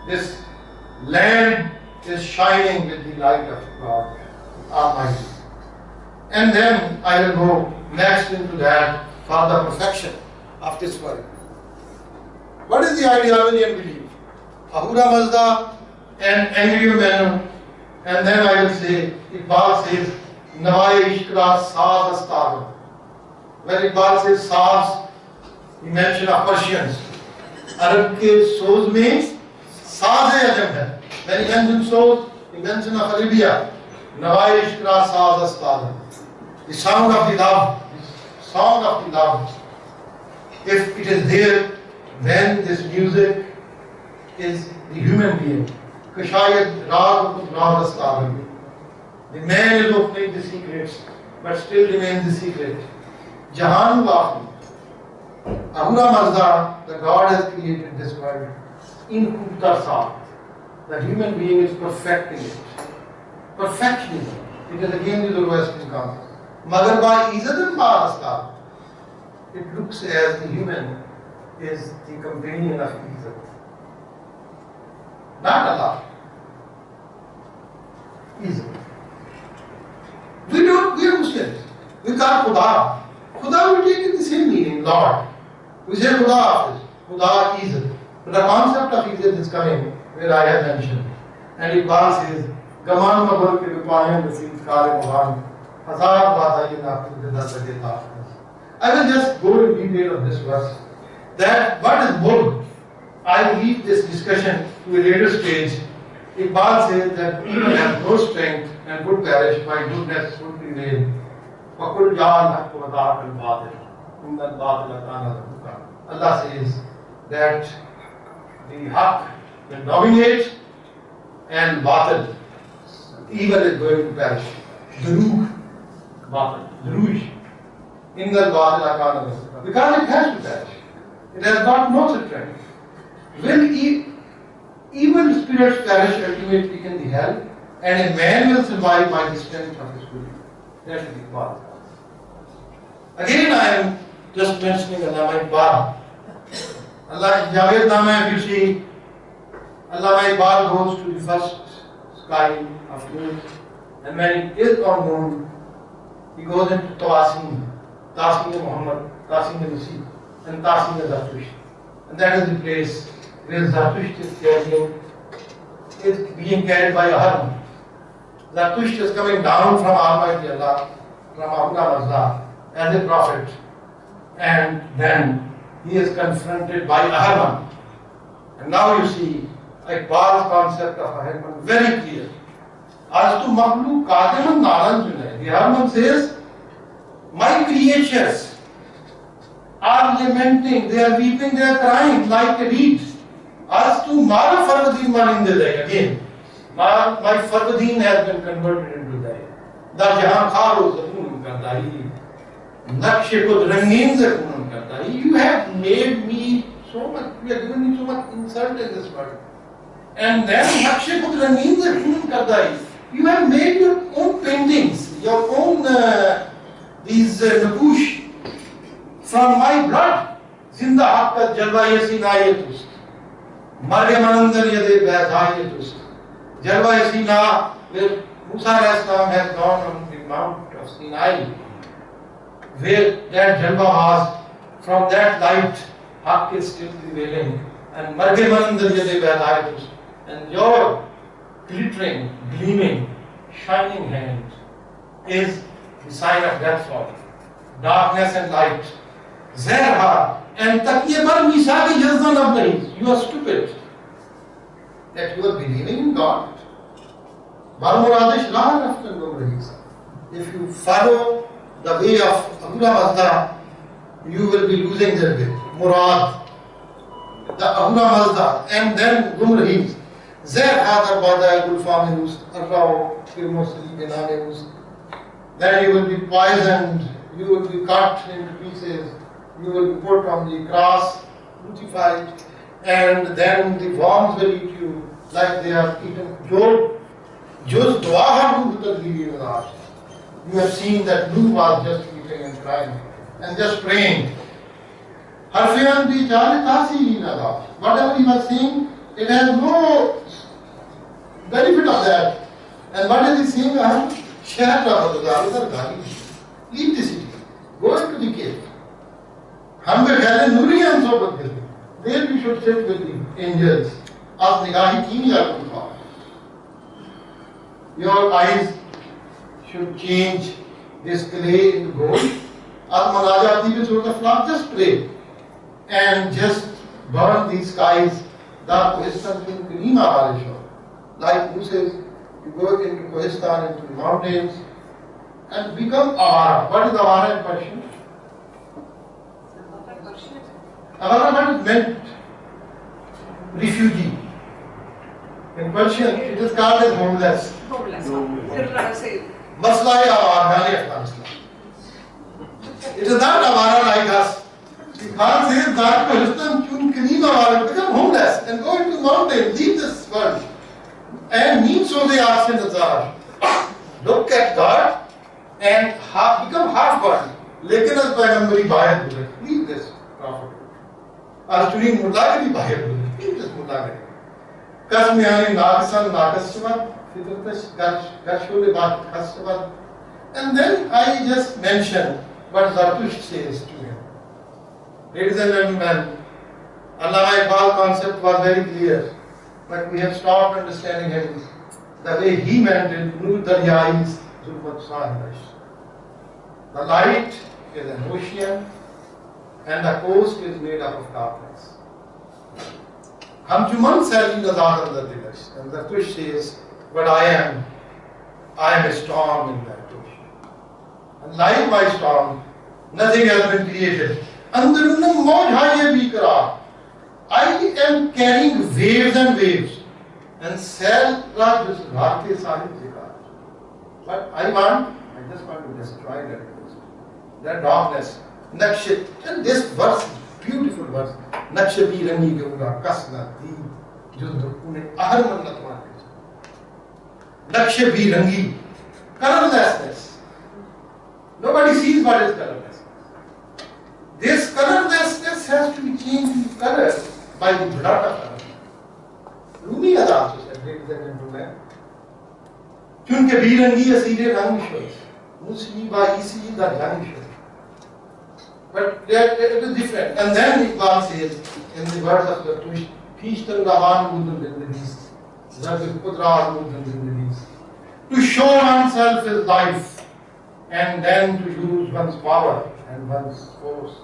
This land is shining with the light of God Almighty. And then I will go next into that for the perfection of this world. What is the ideology and belief? Ahura Mazda and Angry Manu, and then I will say, Iqbal says, Nawai Ishkra Saaz Astar. When Iqbal says Saaz, he mentioned of Persians. Arab ke soz mein Saz-e-ajam hai. When he mentions souls, he mentions of Arabia. Nawai ishkra saz astada. The sound of the love, the song of the love. If it is there, then this music is the human being. Kashayat Rag Rag astada. The man is opening the secrets, but still remains the secret. Jahan Waheed. Ahura Mazda, the God has created this world in Kubta Sa. The human being is perfecting it. Perfectionism. It is again the Zoroastrian concept. Magar by Izzat Asla. It looks as the human is the companion of Izzat. Not Allah. Izzat. We are Muslims. We call Khuda. Khuda will take in the same meaning, Lord. We say Khuda Hafiz, Khuda Izzat. But the concept of Izzat is coming where I have mentioned. And Iqbal says, Gaman Mabal ke Rupayan Naseed Kare Mohan, Hazar Batayin Akhil Dida Sajeta. I will just go in detail of this verse. That what is Brig? I will leave this discussion to a later stage. Iqbal says that people have no strength and would perish, my goodness would prevail. فَقُلْ جَعَلْ حَقُّ وَضَعَقَ الْبَاطِلِ إِنَّ الْبَاطِلَ كَانَ زَهُوقًا. Allah says that the haqq will dominate and batil, evil is going to perish. Duruj, batil, duruj. إِنَّ الْبَاطِلَ كَانَ زَهُوقًا. Because it has to perish. It has got no strength. Will evil spirits perish ultimately in the hell, and a man will survive by the strength of his will. That is the Iqbal. Again, I am just mentioning Allama Iqbal. Allah Javed Nama, if you see, Allama Iqbal goes to the first sky of moon, and when he is on moon, he goes into Tawasin, Tasin Muhammad, Tasin Nasi, and Tasin Zartusht. And that is the place where Zartusht is being carried by a hermit. Zartusht is coming down from Almighty Allah, from Ahura Mazda, as a prophet, and then he is confronted by a hermit. And now you see Iqbal's concept of a hermit very clear. As to Makhluk Kadiman Naran Junai, the hermit says, my creatures are lamenting, they are weeping, they are crying like a reed. As to Mara Farvadin Manindadai, again, my Farvadin has been converted into Dai. Da Jahan Kharo Zamun Kardai, Nakshe Kud Rangin Zamun Kardai. You have made me so much, you have given me so much insult in this world. And then Nakshe Kud Rangin Zamun Kardai. You have made your own paintings, your own these nakush from my blood. Zinda Hakka Jalwa Yasinayatus. Maryam Anandar Yade Vaidhayatus. Jalwa Yasina, where Musa has gone on the Mount of Sinai, where that Jalwa was, from that light, Haqq is still prevailing. And Maryam Anandar Yade Vaidhayatus. And your glittering, gleaming, shining hand is the sign of death for darkness and light. Zerha and Takyebar Misaki Jazdan of the you are stupid. That you are believing in God. If you follow the way of Ahura Mazda, you will be losing the way. Murad, the Ahura Mazda, and then Gumrahis. Zerha Bada Gulfaminus, Arrao, Kirmosli, Benanemus. Then you will be poisoned, you will be cut into pieces, you will be put on the cross, crucified, and then the worms will eat you like they have eaten Job. Job's dua you have seen that Nuh was just weeping and crying and just praying. Harfiyan bi jale tasi nada. Whatever he was saying, it has no benefit of that. And what is he saying? I have shared leave the city, go into the cave. There we should sit with the angels. Your eyes should change this clay into gold. Just pray and just burn these skies da Kohistan chun Karima Barisho. Like who says, you go into Kohistan, into the mountains, and become Avara. What is Avara in Persian? Avara, what is meant? Refugee. In Persian, it is called as homeless. Masla hai Avara, it is not Avara like us. The Khan says that Kohistan chun Karima Avara, become homeless and go into the mountains, leave this world. And mean so they ask in the Zar. Look at God and become half God. Lekin as Paigambari Bahir Bule. Leave this prophet. As doing Mullagari Bahir Bule. Leave this Mullagari. Kasmiyani Nagasan Nagasavad. Fitratash Gashule Bhat Kasavad. And then I just mentioned what Zarathustra says to him. Ladies and gentlemen, Allama Iqbal concept was very clear. But we have stopped understanding him the way he meant it. Nur Daryais Zulmat Sahibash. The light is an ocean and the coast is made up of darkness. Hum Juman Sali Nazar and the Dilash. And the Tush says, but I am a storm in that ocean. And like my storm, nothing has been created. Andarunam Mojhaye Bikara. I am carrying waves and waves, and Sal Raj is Rati Sahib Zikar. But I just want to destroy that darkness. Nakshit, and this verse, beautiful verse. Nakshabi Rani Ganga Kasna Di Juddu Pune Aharman Natman. Nakshabi Rangi, colorlessness. Nobody sees what is colorlessness. This colorlessness has to be changed in color by the blood of Allah. Rumi has also said, ladies and gentlemen, Chunke Birangi Asire Rangishwas, Musliba Isi the Rangishwas. But it is different. And then Iqbal says, in the words of the Tush, Fishtan Rahan Mudun Dindadis, Zabir Kudra Mudun Dindadis. To show oneself is life, and then to use one's power and one's force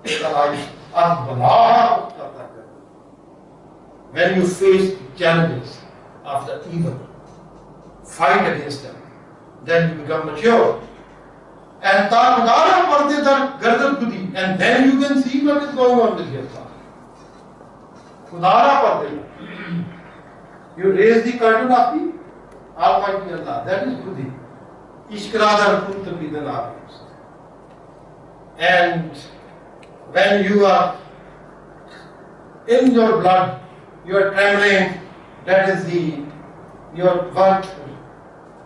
is the life of Bala. When you face challenges of the evil, fight against them, then you become mature. And and then you can see what is going on with your thought. You raise the curtain of the Almighty Allah. That is Buddhi. And when you are in your blood, you are trembling, that is your work.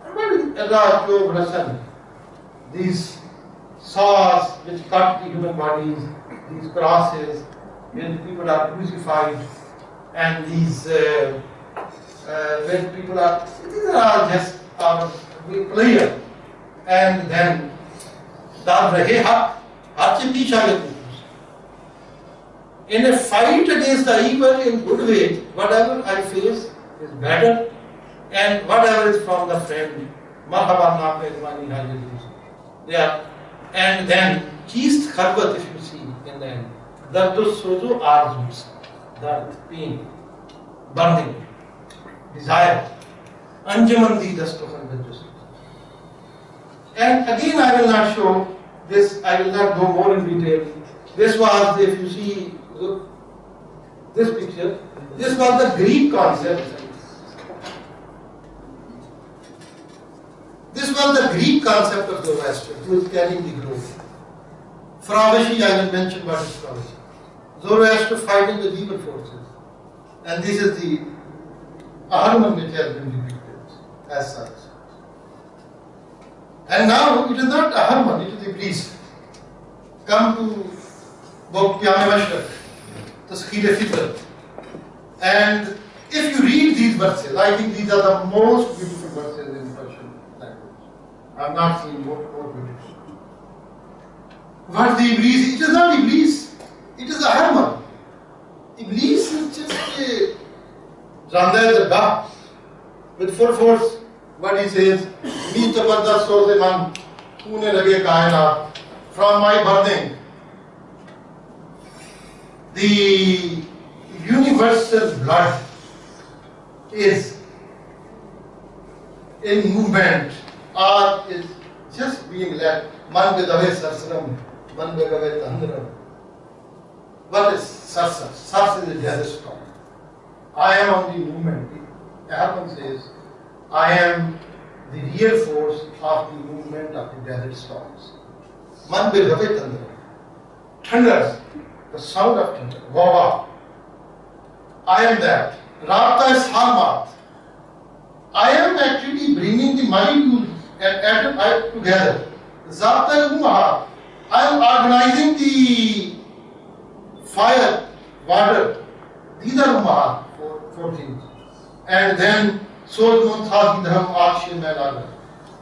And what is Allah Job Rasan? These saws which cut the human bodies, these crosses, when people are crucified, and these when people are, these are all just our player. And then in a fight against the evil in good way, whatever I face is better, and whatever is from the friend, yeah. And then Kist Kharbat, if you see in the end, Dardus Sozo Arzus, Dard, pain, burning, desire, Anjamandi Dastohan Dajus. And again, I will not show this, I will not go more in detail. This was, if you see this picture, this was the Greek concept. This was the Greek concept of Zoroastrian, who is carrying the growth. Fravashi, I will mention what is Fravashi. Zoroaster fighting the evil forces. And this is the Ahriman which has been depicted as such. And now it is not Ahriman, it is the priest. Come to Book Pyame Mashrak, Taskhir Fitr. And if you read these verses, I think these are the most beautiful verses in Persian language. I have not seen more beautiful. What the Iblis? It is not Iblis, it is Ahriman. Iblis is just a Zanda the Ba with full force. What he says, Me Tabarda Sozeman, Pune Lage Kaina, from my burning. The universal blood is in movement or is just being led. Man bedave sarsaram, man bedave tandram. What is sarsa? Sarsa is a desert storm. I am on the movement. Allama says, I am the real force of the movement of the desert storms. Man bedave tandram. Thunders, the sound of thunder. Wawa. I am that. Rabta is Halmat. I am actually bringing the molecules and atom together. Zabta is Umaha. I am organizing the fire, water. These are Umaha, four things. And then Solomon Thagi Dham Akshin Melaga.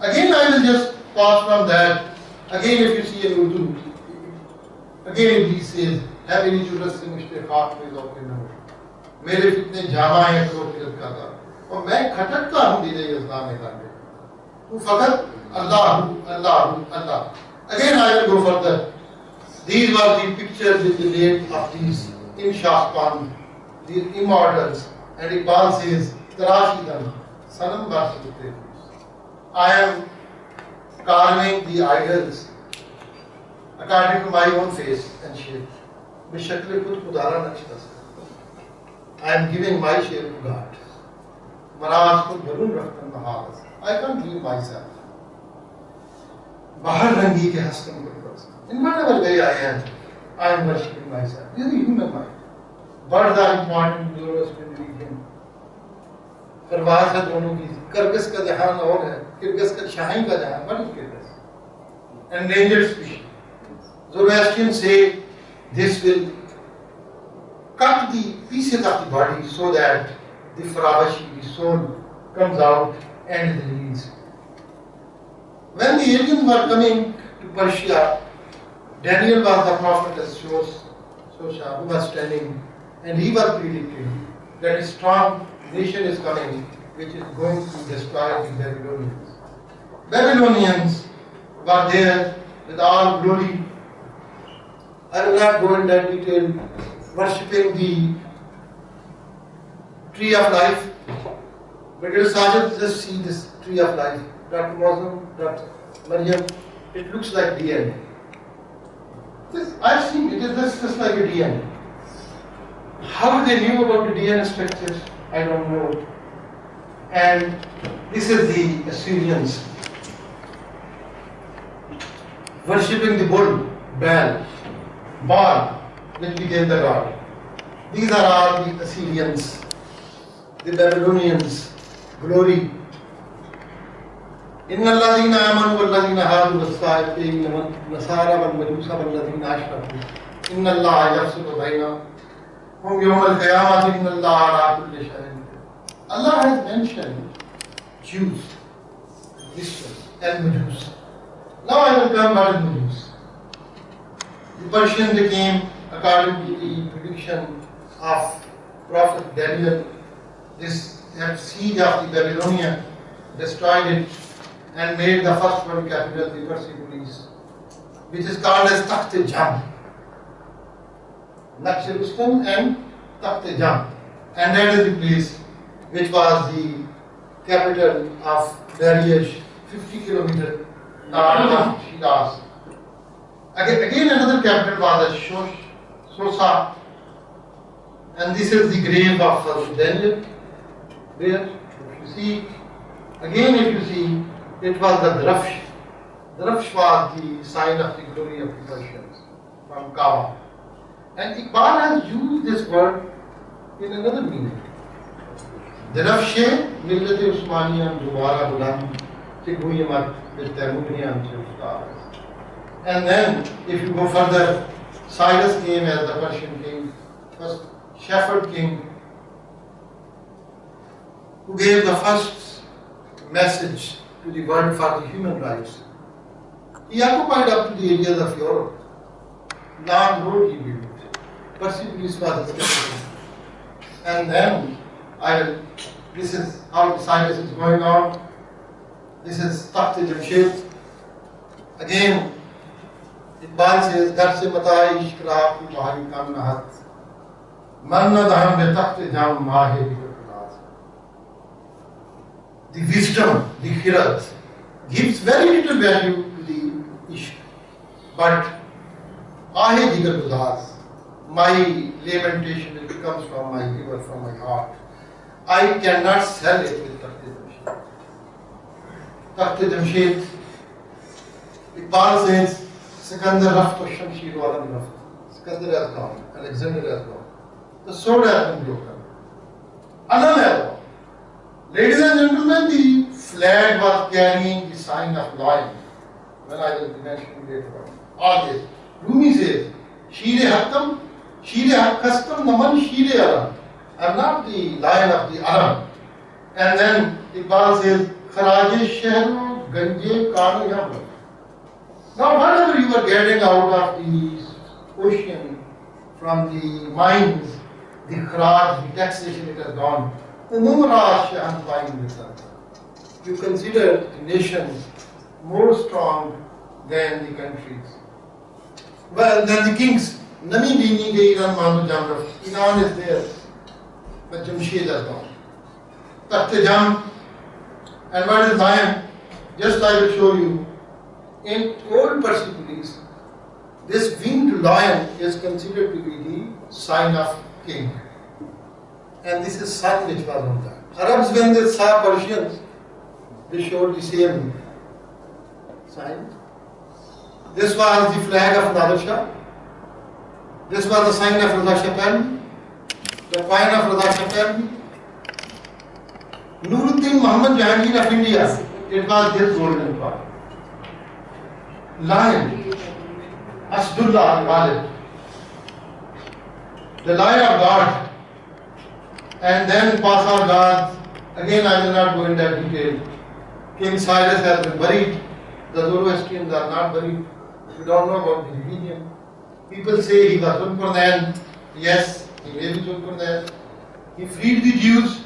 Again, I will just pass from that. Again, if you see in Urdu, again he says, have any children sing Mr. Heart with open nose. मेरे कितने जामा हैं तो फिर का था और मैं खटकता हूँ धीरे इस्लाम में ताकि वो फकत अल्लाह अल्लाह again I will go further. These were the pictures with the date of these Imshaspan, these immortals, and Iqbal says Tarashidam Sanam Basute. I am carving the idols according to my own face and shape. Bishakle khud khudara nakshta. I am giving my share to God. Maharaj ko balloon rakhtan mahas. I can't leave myself. Bahar rangi ke haskan ko. In whatever way I am worshipping myself. This is the human mind. Birds are important in Zoroastrian religion. परवाज़ है दोनों की. करगस का जहान और है. किर्गस का शाही का जहान. What is Kirgis? Endangered species. Zoroastrians say this will cut the pieces of the body so that the Farabashi, the soul, comes out and is released. When the aliens were coming to Persia, Daniel was the prophet as Shosha, who was standing, and he was predicting that a strong nation is coming which is going to destroy the Babylonians. Babylonians were there with all glory. I will not go into that detail. Worshipping the tree of life. But it is just see this tree of life. Dr. Muslim, Dr. Maryam, it looks like DNA. I've seen it is just like a DNA. How they knew about the DNA structures, I don't know. And this is the Assyrians worshipping the bull, Baal, which became the god. These are all the Assyrians, the Babylonians, glory. إن الذين آمنوا والذين هادوا والصائفين والنصارى والمجوس والذين أشركوا إن الله يفصل بينهم يوم القيامة إن الله على كل شيء. Allah has mentioned Jews, Christians, and Majus. Now I will come back to Majus. The Persians became, according to the prediction of Prophet Daniel, this siege of the Babylonia, destroyed it and made the first world capital, the Persepolis, which is called as Takht-e-Jam. Naxir-Rustam and Takht-e-Jam. And that is the place which was the capital of Darius, 50 kilometers north of Shiraz. Again another capital was at Shosa, and this is the grave of Daniel. There, if you see, again if you see, it was the Drafsh. Drafsh was the sign of the glory of the Persians from Kaaba. And Iqbal has used this word in another meaning. Drafsh Millat Usmaniya Dubara Bulan Chiguyamat with Tamunian stars. And then, if you go further, Cyrus came as the Persian king, first shepherd king, who gave the first message to the world for the human rights. He occupied up to the areas of Europe. Long road he built. Persepolis was the capital. And then, this is how the Cyrus is going on. This is Takht-e-Jamshed. Again, Iqbal says, Dar se mata ishq raab ki bahari kam nahat. Mannadham betakte jam mahe bikakulaz. The wisdom, the khirat, gives very little value to the ishq. But ahe bikakulaz, my lamentation, it comes from my river, from my heart. I cannot sell it with Takht Jamshed. Takht Jamshed, Iqbal says, Sikandar Raft wa Shamshir wa Alam Raft. Sikandar has gone, Alexander has gone. The sword has been broken. Alam has gone. Ladies and gentlemen, the flag was carrying the sign of lion. When I will be mentioning later on. All this. Rumi says, Shire Hakam, Shire Hakastam Naman Shire Alam. I am not the lion of the Aram. And then Iqbal says, Kharaje Shehru Ganje Kanu Yamra. Now, whatever you are getting out of the ocean, from the mines, the kharaj, the taxation, it has gone. Umumra Shahan buying this. You consider the nations more strong than the countries. Well, then the kings, Nami Dini Ge Iran Manu Jamraf, Iran is there. But Jamshed has gone. Takht Jam, and what is lion? Just I will show you. In old Persepolis, this winged lion is considered to be the sign of king. And this is sun which was on that. Arabs, when they saw Persians, they showed the same sign. This was the flag of Nader Shah. This was the sign of Reza Shah Pahlavi. The coin of Reza Shah Pahlavi. Nuruddin Muhammad Jahangir of India, it was this golden coin. Lion, Asdullah al-Walid, the lion of God, and then Pasar gods. Again, I will not go in that detail. King Cyrus has been buried. The Zoroastrians are not buried. We don't know about the religion. People say he was Zulkarnain. Yes, he may be Zulkarnain. He freed the Jews.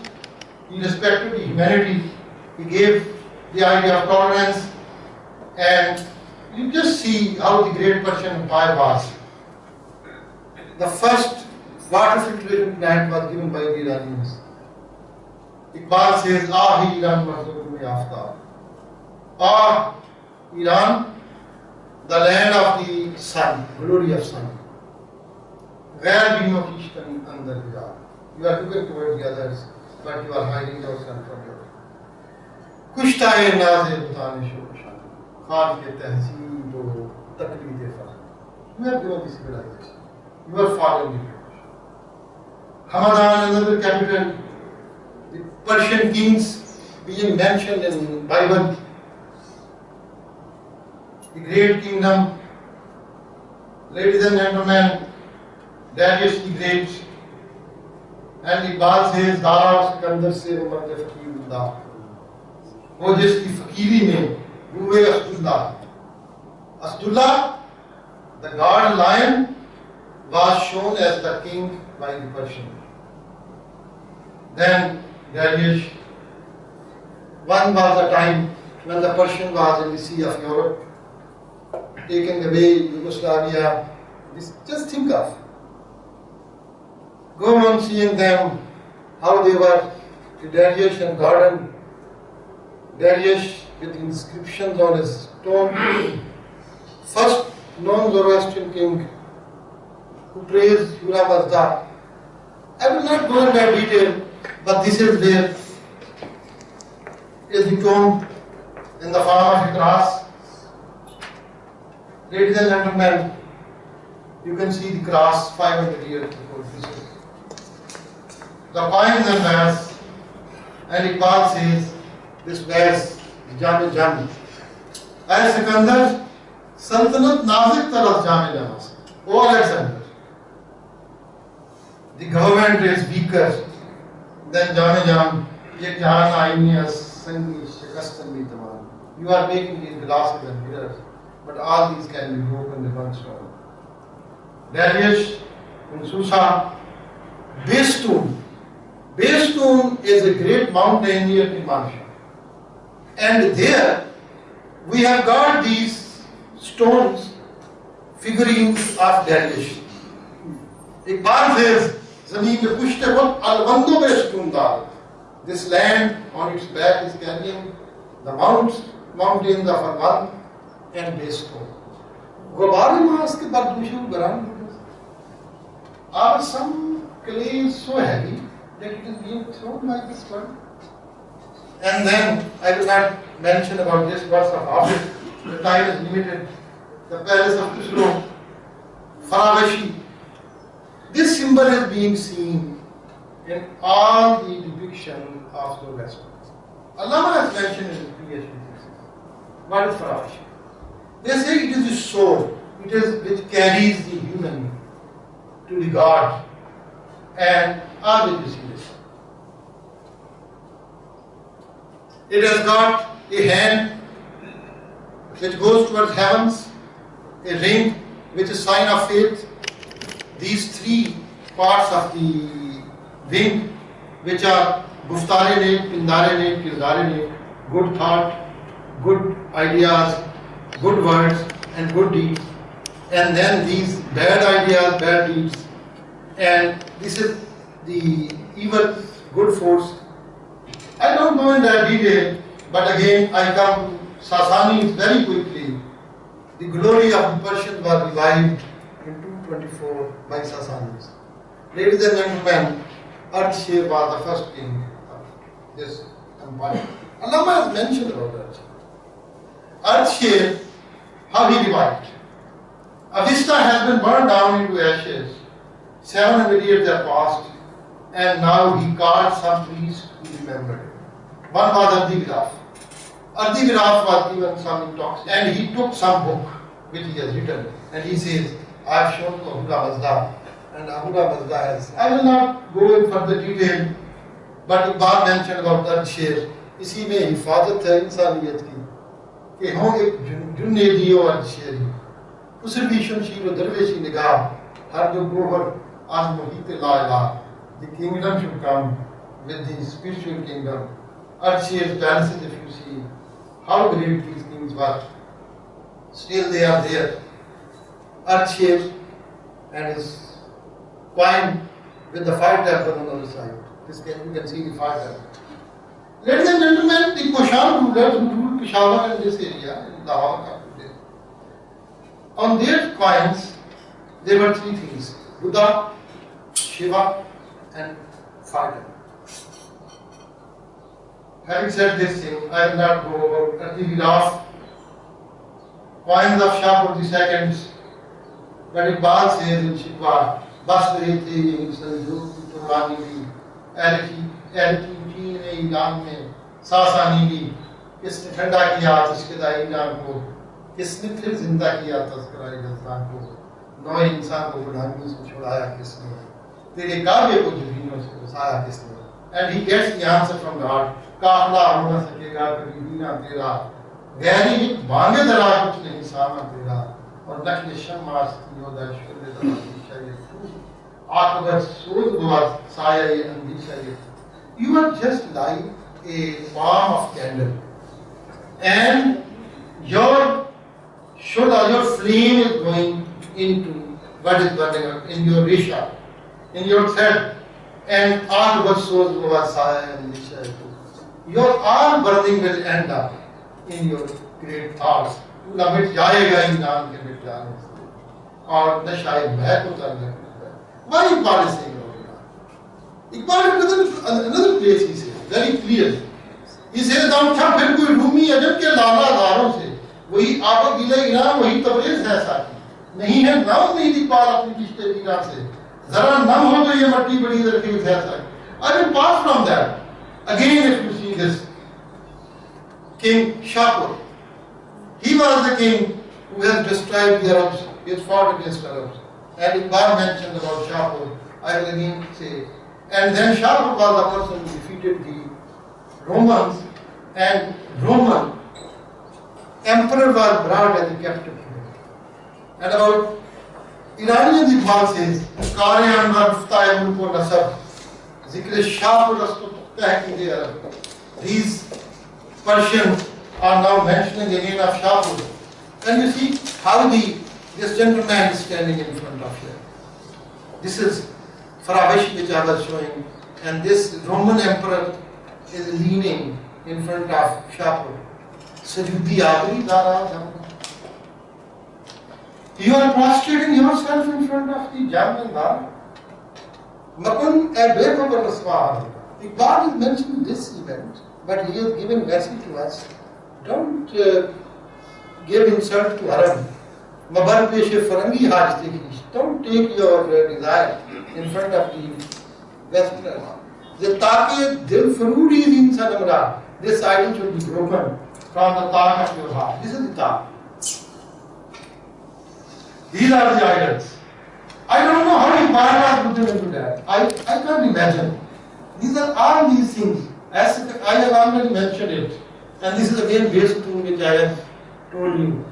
He respected the humanity. He gave the idea of tolerance. And you just see how the great Persian Empire was. The first water filtration plant was given by the Iranians. Iqbal says, Ah, Iran Marzur mein Aftab. Ah, Iran, the land of the sun, glory of sun. Where do you know Kishtan under the You are looking towards the others, but you are hiding yourself from your. Kushta-e Nazir Butane Shokashan. Khan ke tehzeeb o taqleed-e farhan. You have given this civilization. You are following it. Hamadan, another capital, the Persian kings being mentioned in Bible. The great kingdom, ladies and gentlemen, Darius the Great, and Iqbal says, Dara Sikandar se umar de fakirullah. वो जिसकी फकीरी में रूए Asdullah. Asdullah, the god lion, was shown as the king by the Persian. Then Darius, one was a time when the Persian was in the Sea of Europe, taking away Yugoslavia. Just think of. Go on seeing them, how they were, the Darius and garden. Darius with inscriptions on his tomb. First known Zoroastrian king who praised Hura Mazda. I will not go in that detail, but this is where is the tomb in the form of a cross. Ladies and gentlemen, you can see the cross 500 years before Jesus. The coins and vase, and Iqbal says, this vase, Jami Jami. As Sikandar, Sultanat Nazik Taraf Jami Jamas. O Alexander, the government is weaker than Jami Jam. Yek jahan aini sangi shikastan bhi tamam. You are making these glasses and mirrors, but all these can be broken with one stone. Darius in Susa, Bestun. Bestun is a great mountain near Timansha. And there we have got these stones figurines of Darius. Iqbal says, ज़मीन में पुश्ते वक्त अलवंदों पे सुकूनदार. This land on its back is carrying the mountains of Alwan and Besto. Gobari mass ke bardushu garan. Are some clay so heavy that it is being thrown like this one? And then I will not mention about this verse of Habib. The time is limited. The palace of Khusro, Faragashi. This symbol is being seen in all the depiction of Zoroastrian. Allama has mentioned in his PhD thesis. What is Faragashi? They say it is the soul. It is which carries the human to the God. And how will you see this? It has got a hand which goes towards heavens, a ring which is sign of faith, these three parts of the wing which are Guftare Nek, Pindare Nek, Kirdare Nek, good thought, good ideas, good words and good deeds, and then these bad ideas, bad deeds, and this is the evil, good force. I don't know in that detail, but again I come to Sasanis very quickly. The glory of the Persians was revived in 224 by Sasanis. Ladies and gentlemen, Ardshir was the first king of this empire. Allama has mentioned about Ardshir. Ardshir, how he revived. Avesta has been burned down into ashes. 700 years have passed, and now he called some priests who remembered. One was Ardiviraf. Ardiviraf was given some intoxicant, and he took some book which he has written, and he says, I have shown to Ahura Mazda, and Ahura Mazda has. I will not go in further detail, but Iqbal mentioned about Ardshir. इसी में हिफाजत है इंसानियत की कि हों एक जुन्नेदी और अर्दशेरी उस भी शमशीर और दरवेशी निगाह हर जो गोहर आज मोहित ला इलाह. The kingdom should come with the spiritual kingdom. Ardshir's palaces, if you see how great these kings were, still they are there. Ardshir and his queen with the fire temple on the other side. You can see the fire temple. Ladies and gentlemen, the Kushan rulers who ruled Peshawar in this area, in Lahore, on their coins, there were three things: Buddha, Shiva, and fire. Having said this thing, I will not go about Ardhiviraf, coins of Shahpur II, but Iqbal says in Shikwa, Bas rahe the ye insan jo Turani ki, एल्टीटी ने Iran में सासानी की किसने ठंडा किया तस्करा Iran को, किसने फिर जिंदा किया तस्करा ईरान को, नौ इंसान को गुलामी से छुड़ाया किसने, तेरे काबे को जमीनों से बसाया किसने. And he gets the answer from God. काफला हो न सकेगा कभी दीना तेरा, गहरी हित भांगे दरा कुछ नहीं सामा तेरा, और नखले शम्मास की योदा शुक्र दरा शायद आकबत सोच बहुत साया ये अंधेशा ये. You are just like a palm of candle, and your flame is going into what is burning up in your resha, in your thread, and all what souls was saya and nisha. Your all burning will end up in your great thoughts. पूरा मिट जाएगा ही नाम के मिट जाने से, और नशाए महक उतरने लगता है. Why Iqbal is saying Iqbal another place he says very clearly. He says हम क्या फिर कोई रूमी अजब के लाला दारों से वही आबा गिला इरान वही तबरेज है साथी नहीं है नाम नहीं Iqbal अपनी किश्ते वीरा से जरा नम हो तो ये मट्टी बड़ी दरखेज है साथी. I will pass from that. Again, if you see this King Shapur, he was the king who has destroyed the Arabs. He has fought against Arabs, and Iqbal mentioned about Shapur. I will again say. And then Shapur was the person who defeated the Romans, and Roman emperor was brought as a captive. And about Iranian Iqbal says, Karyan Marftay Mulko Nasab, Zikr Shapur Rastu. These Persians are now mentioning again of Shapur. And you see how this gentleman is standing in front of you. This is Farabish which I was showing, and this Roman emperor is leaning in front of Shapur. Sajudi Agri Dara. You are prostrating yourself in front of the Jam Dara. Makun a Beko Raswar. Iqbal is mentioning this event, but he is giving message to us. Don't give insult to Arab. Mabar Peshe Farangi Haj Tikhish. Don't take your desire in front of the Western. The Taki Dil Furudi is in Sadamra. This idol should be broken from the Tak of your heart. This is the Tak. These are the idols. I don't know how he was put into that. I can't imagine. These are all these things. As I have already mentioned it. And this is again based on which I have told you.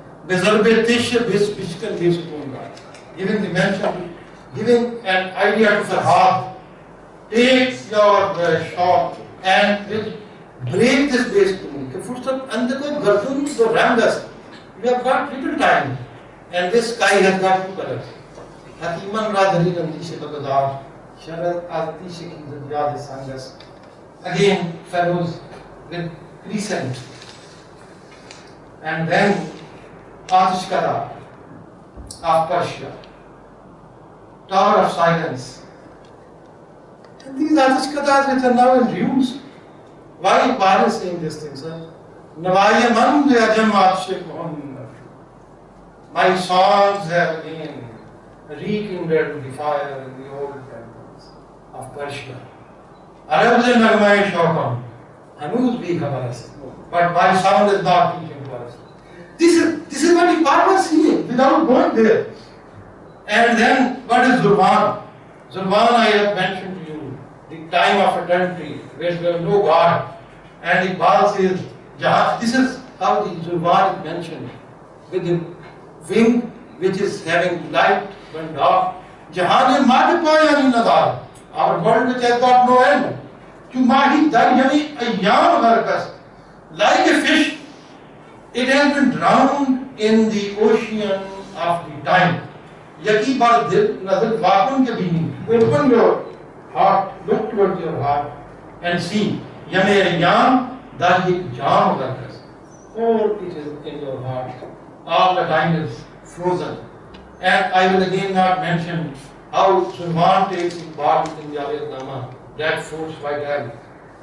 Giving the mention, giving an idea to the heart. Take your shop and break this base to me. We have got little time. And this sky has got two colors. Hakiman Radhari Nandisha Bagadar, Sharad Arti Shiki Yad Sangas. Again, fellows with crescent. And then Atishkara of Persia, Tower of Silence. And these Atishkaras which are now in use. Why Iqbal is saying this thing, sir? Nawaya man de ajam atshik on. My songs have again rekindled the fire in the old temples of Persia. Arabs and Nagmai Shokam, Hanuz bhi khabar hai. But my sound is not reaching to us. This is what Iqbal was seeing without going there. And then what is Zurban? Zurban I have mentioned to you, the time of eternity, where there is no God. And Iqbal says, this is how the Zurban is mentioned, with the wing which is having light and dark. Jahan Madhipaya Nadar, our world which has got no end. Chumahi Daryami Ayam Varkas, like a fish, it has been drowned in the ocean of the time. Yaki bar dil nazar vaakun ke bini. Open your heart, look towards your heart and see. Yame Ayam Daryik Jam Varkas. All it is in your heart. All the time is frozen. And I will again not mention how Zaman takes Iqbal in the Allama, that force by that.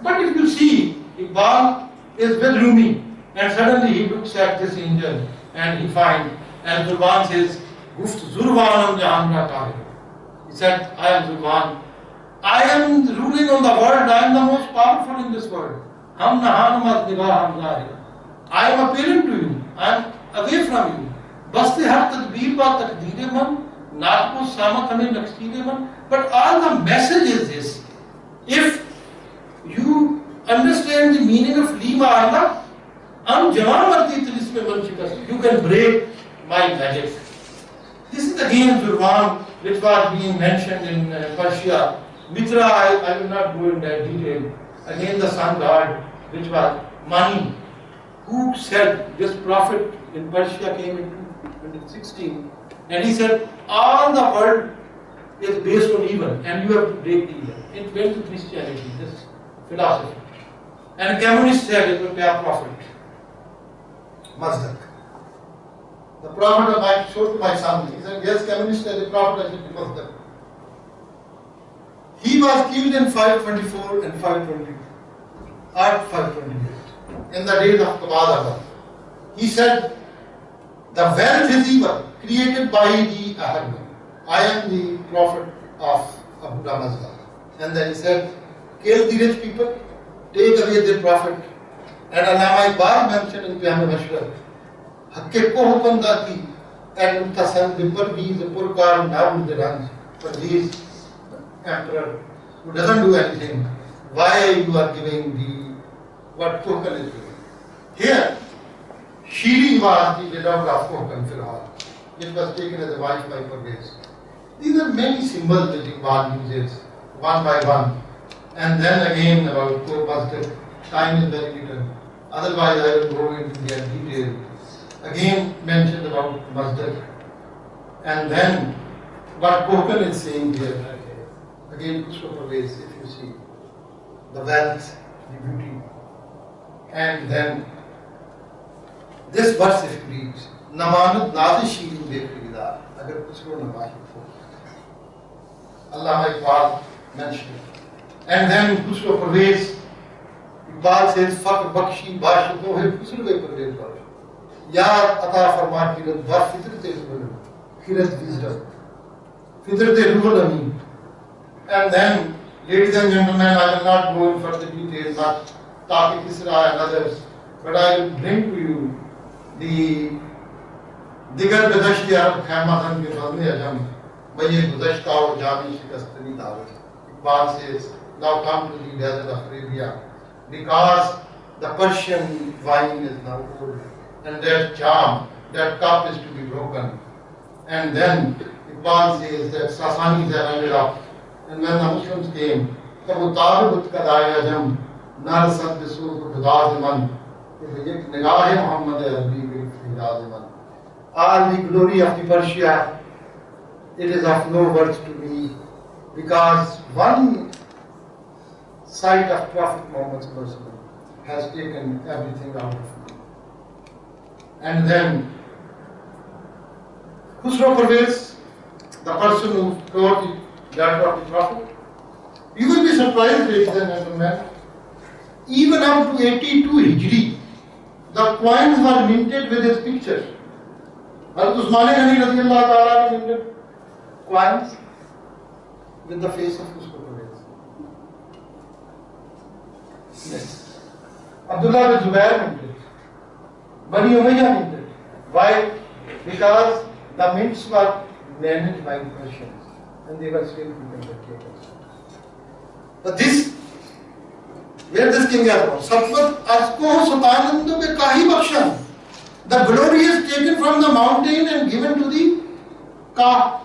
But if you see, Iqbal is with Rumi, and suddenly he looks at this angel and he finds, and Zurban says, Guft Zurbanam Jahanra Kahir. He said, I am Zurban. I am ruling on the world, I am the most powerful in this world. Ham Nahanam as Nivaham Zahir. I am appealing to you. I am away from you. Baste har tadbir ba takdeer man, naat ko samat hame naqsheer man. But all the message is this. If you understand the meaning of Lima Allah, you can break my magic. This is again Zurban, which was being mentioned in Persia. Mitra, I will not go in that detail. Again the sun god, which was Mani, who said this prophet in Persia came in 2016, and he said all the world is based on evil and you have to break the evil. It went to Christianity, this philosophy. And a communist said it will be a prophet. Mazdak. The prophet I showed to my son. He said, yes, communist said the prophet I should be Mazdak. He was killed in 524 and 520. At 528. In the days of Kabbalah. He said, the wealth is evil, created by the Ahad. I am the prophet of Abu Ramazan. And then he said, kill the rich people, take away the prophet. And Allama Iqbal mentioned in Qiyam Mashwar, Hakke ko hukum dati, and Tasan the Parviz, the Purkar, now the runs. Parviz, emperor, who doesn't do anything. Why you are giving the, what Kokan is doing? Here, Shiri was the widow of Kokan Filhal. It was taken as a wife by Parvez. These are many symbols that Iqbal uses, one by one. And then again about Korbastik, time is very little. Otherwise I will go into their detail. Again mentioned about Masdaq. And then what Kokan is saying here. again Khusro Parvez, if you see the wealth, the beauty, and then this verse if you read, Namanud Nazishin Bekrida, Agar Khusro Namahi Allama Iqbal mentioned it. And then Khusro Parvez, Iqbal says, Fakr Bakshi Bashiko hai Khusro Parvez Bash. Ya Ata Farma Khirat Var Fitrate Ruhul, Khirat wisdom, Fitrate Ruhul Amin. And then, ladies and gentlemen, I will not go in further details, but Taqi Kisra and others, but I will bring to you the Digar Badashti Arab Khaimatan ke Nazmi Ajam, Maye Guzashta aur Jami Shikastani Dawat. Iqbal says, now come to the desert of Arabia, because the Persian wine is now old, and that jam, that cup is to be broken. And then Iqbal says that Sasanis have ended up. And when the Muslims came, तब तारुत कदाया जम नर सद बिसूर खुदाज़मन एक निगाह मोहम्मद अरबी के खुदाज़मन. All the glory of the Persia, it is of no worth to me, because one sight of Prophet Muhammad has taken everything out of me. And then Khusro Parvez, the person who wrote the letter of the Prophet, you will be surprised, ladies and gentlemen, even up to 82 Hijri, the coins were minted with his picture. Hazrat Usman Ghani radiyallahu ta'ala minted coins with the face of Khusro Parvez. Yes. Abdullah bin Zubair minted. Bani Umayyah minted. Why? Because the mints were managed by the Persians and they were still keeping the papers. But this, where this king is from? Satvat Asko Satanandu be Kahi Bakshan. The glory is taken from the mountain and given to the Ka.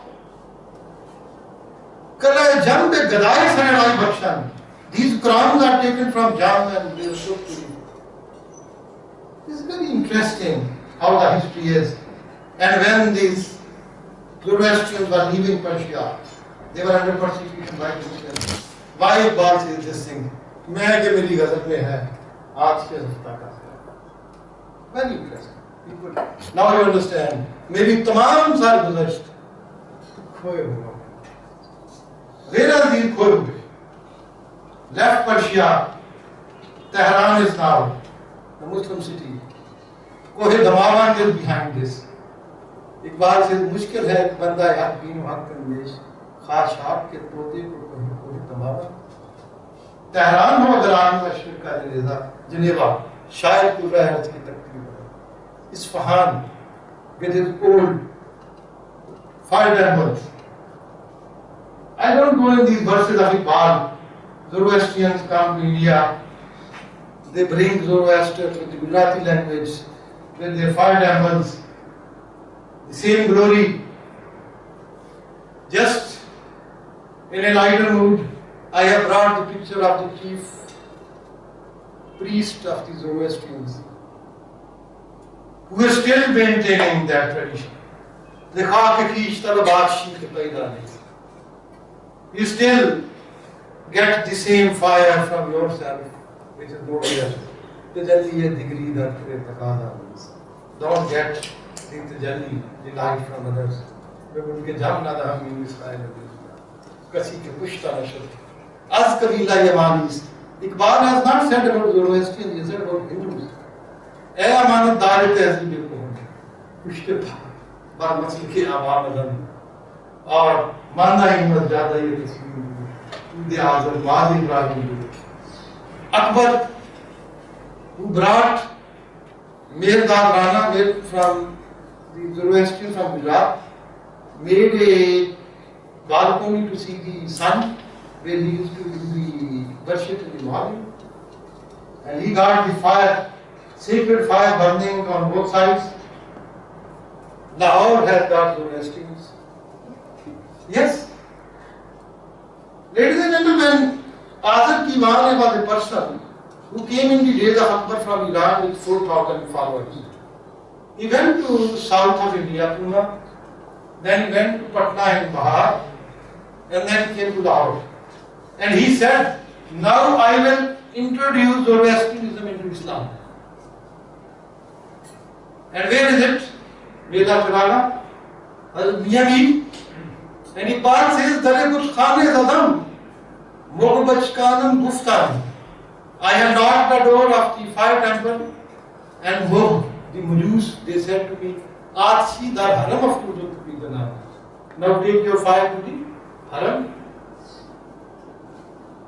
Kala Jam be Gadai Sanadai Bakshan. These crowns are taken from Jam and they are shown to you. It's very interesting how the history is. And when these Zoroastrians were leaving Persia, they were under persecution by the Muslims. Why Iqbal says this thing? मैं के मेरी गजल में है आज के हफ्ता का. Very interesting. People, now you understand. मेरी तमाम सारे गुज़श्त खोए हुए. Where are these खोए हुए? Left Persia. Tehran is now the Muslim city. कोहे दमावान is behind this. इकबाल से मुश्किल है बंदा यार बीन हक कंदेश खास आप के तोते को कोहे दमावान. तेहरान हो दरान का शिरका जनेजा जनेवा शायद पूरा है उसकी तकरीब. Isfahan with his old fire temples. I don't go in these verses of Iqbal. Zoroastrians come to India. They bring Zoroaster to the Gujarati language with their fire temples. The same glory. Just in a lighter mood, I have brought the picture of the chief priest of the Zoroastrians, who is still maintaining that tradition. You still get the same fire from yourself, which is nobody else. Don't get the tajalli, the light from others. Iqbal has not said about Zoroastrians, he said about Hindus. ए अमानत दार तहजीब को पुष्टे बार muscle के आवाम अदम और मानना हिम्मत ज्यादा ये तस्वीर दे आज़म was Ibrahim Akbar, who brought Mirdad Rana from the Zoroastrian from Gujarat, made a balcony to see the sun where he used to do the worship in the morning, and he got the fire, sacred fire burning on both sides. Lahore has got Zoroastrians. Yes. Ladies and gentlemen, Azar Kiwane was a person who came in the days of Akbar from Iran with 4,000 followers. He went to south of India, Pune, then he went to Patna in Bahar, and then came to Lahore. And he said, now I will introduce Zoroastrianism into Islam. And where is it? Veda Chirala, Al-Miyami. And Iqbal says, Darekush Khane Zadam, Mogbachkanam Guftan. I have knocked the door of the fire temple, and Mog, the Mujus, they said to me, Aatsi dar haram of Kudukana. Now take your fire to the haram.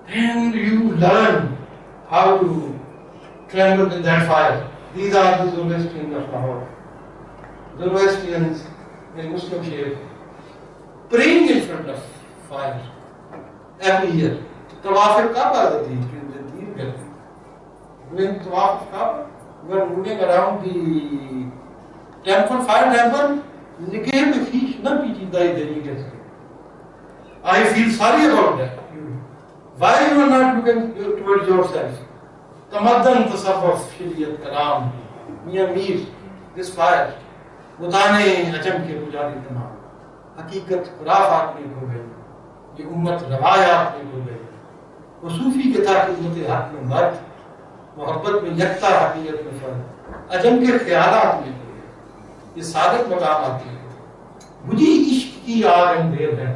And you learn how to tremble in that fire. These are the Zoroastrians of Lahore. Zoroastrians in Muslim shape, praying in front of fire every year. Tawaf al-Kaaba is doing Tawaf al-Kaaba. We are moving around the temple, fire temple. I feel sorry about that. Why you are not looking towards yourself? Tamaddan tasawwuf shiriyat karam. Miyan Mir, this fire. Mutane ajam ke pujari tamam. हकीकत खुराफात में खो गई, ये उम्मत रवायात में खो गई। वो सूफी के था खिदमत हक में मर्द, मोहब्बत में यकता, हकीकत में फर्द, अजम के ख्यालात में खो गए। ये सादत मकाम आती है। बुझी इश्क की आग अंधेर है,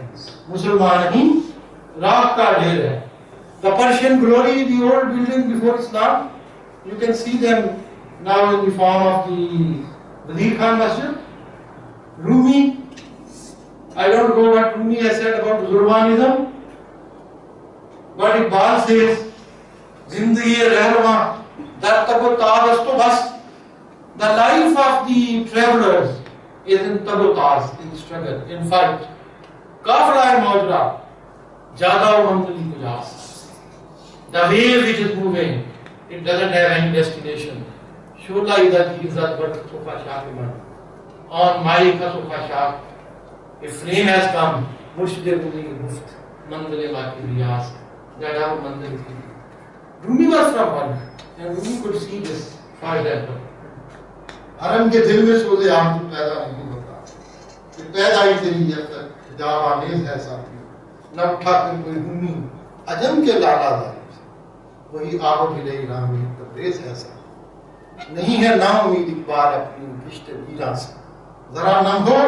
मुसलमान ही राख का ढेर है। The Persian glory, the old building before Islam, you can see them now in the form of the Wazir Khan Masjid. Rumi, I don't know what Rumi has said about Zoroastrianism, but Iqbal says, Zindagi Rehrwa, that Tabutaz to bas. The life of the travelers is in Tabutaz, in struggle, in fight. Kafra Mojra, Jada Manzili Kujas. The wave which is moving, it doesn't have any destination. Shola Idat Izzat Bat Sofa Shafiman. On my Sofa Shaf. A flame has come, Mushde Muni Muft, Mandale Maki Riyas, Jada Mandal. Rumi was from one, and Rumi could see this fire temple. हरम के दिल में सोचे आम तो पैदा नहीं होता, ये पैदा ही तेरी जब तक जावानीज है साथी, न उठा कर कोई हुमी, अजम के लाला दारी, वही आबो मिले इरामी तब्रेज़ है साथी, नहीं है ना उम्मीद इकबाल अपनी किश्ते वीरा से, जरा न हो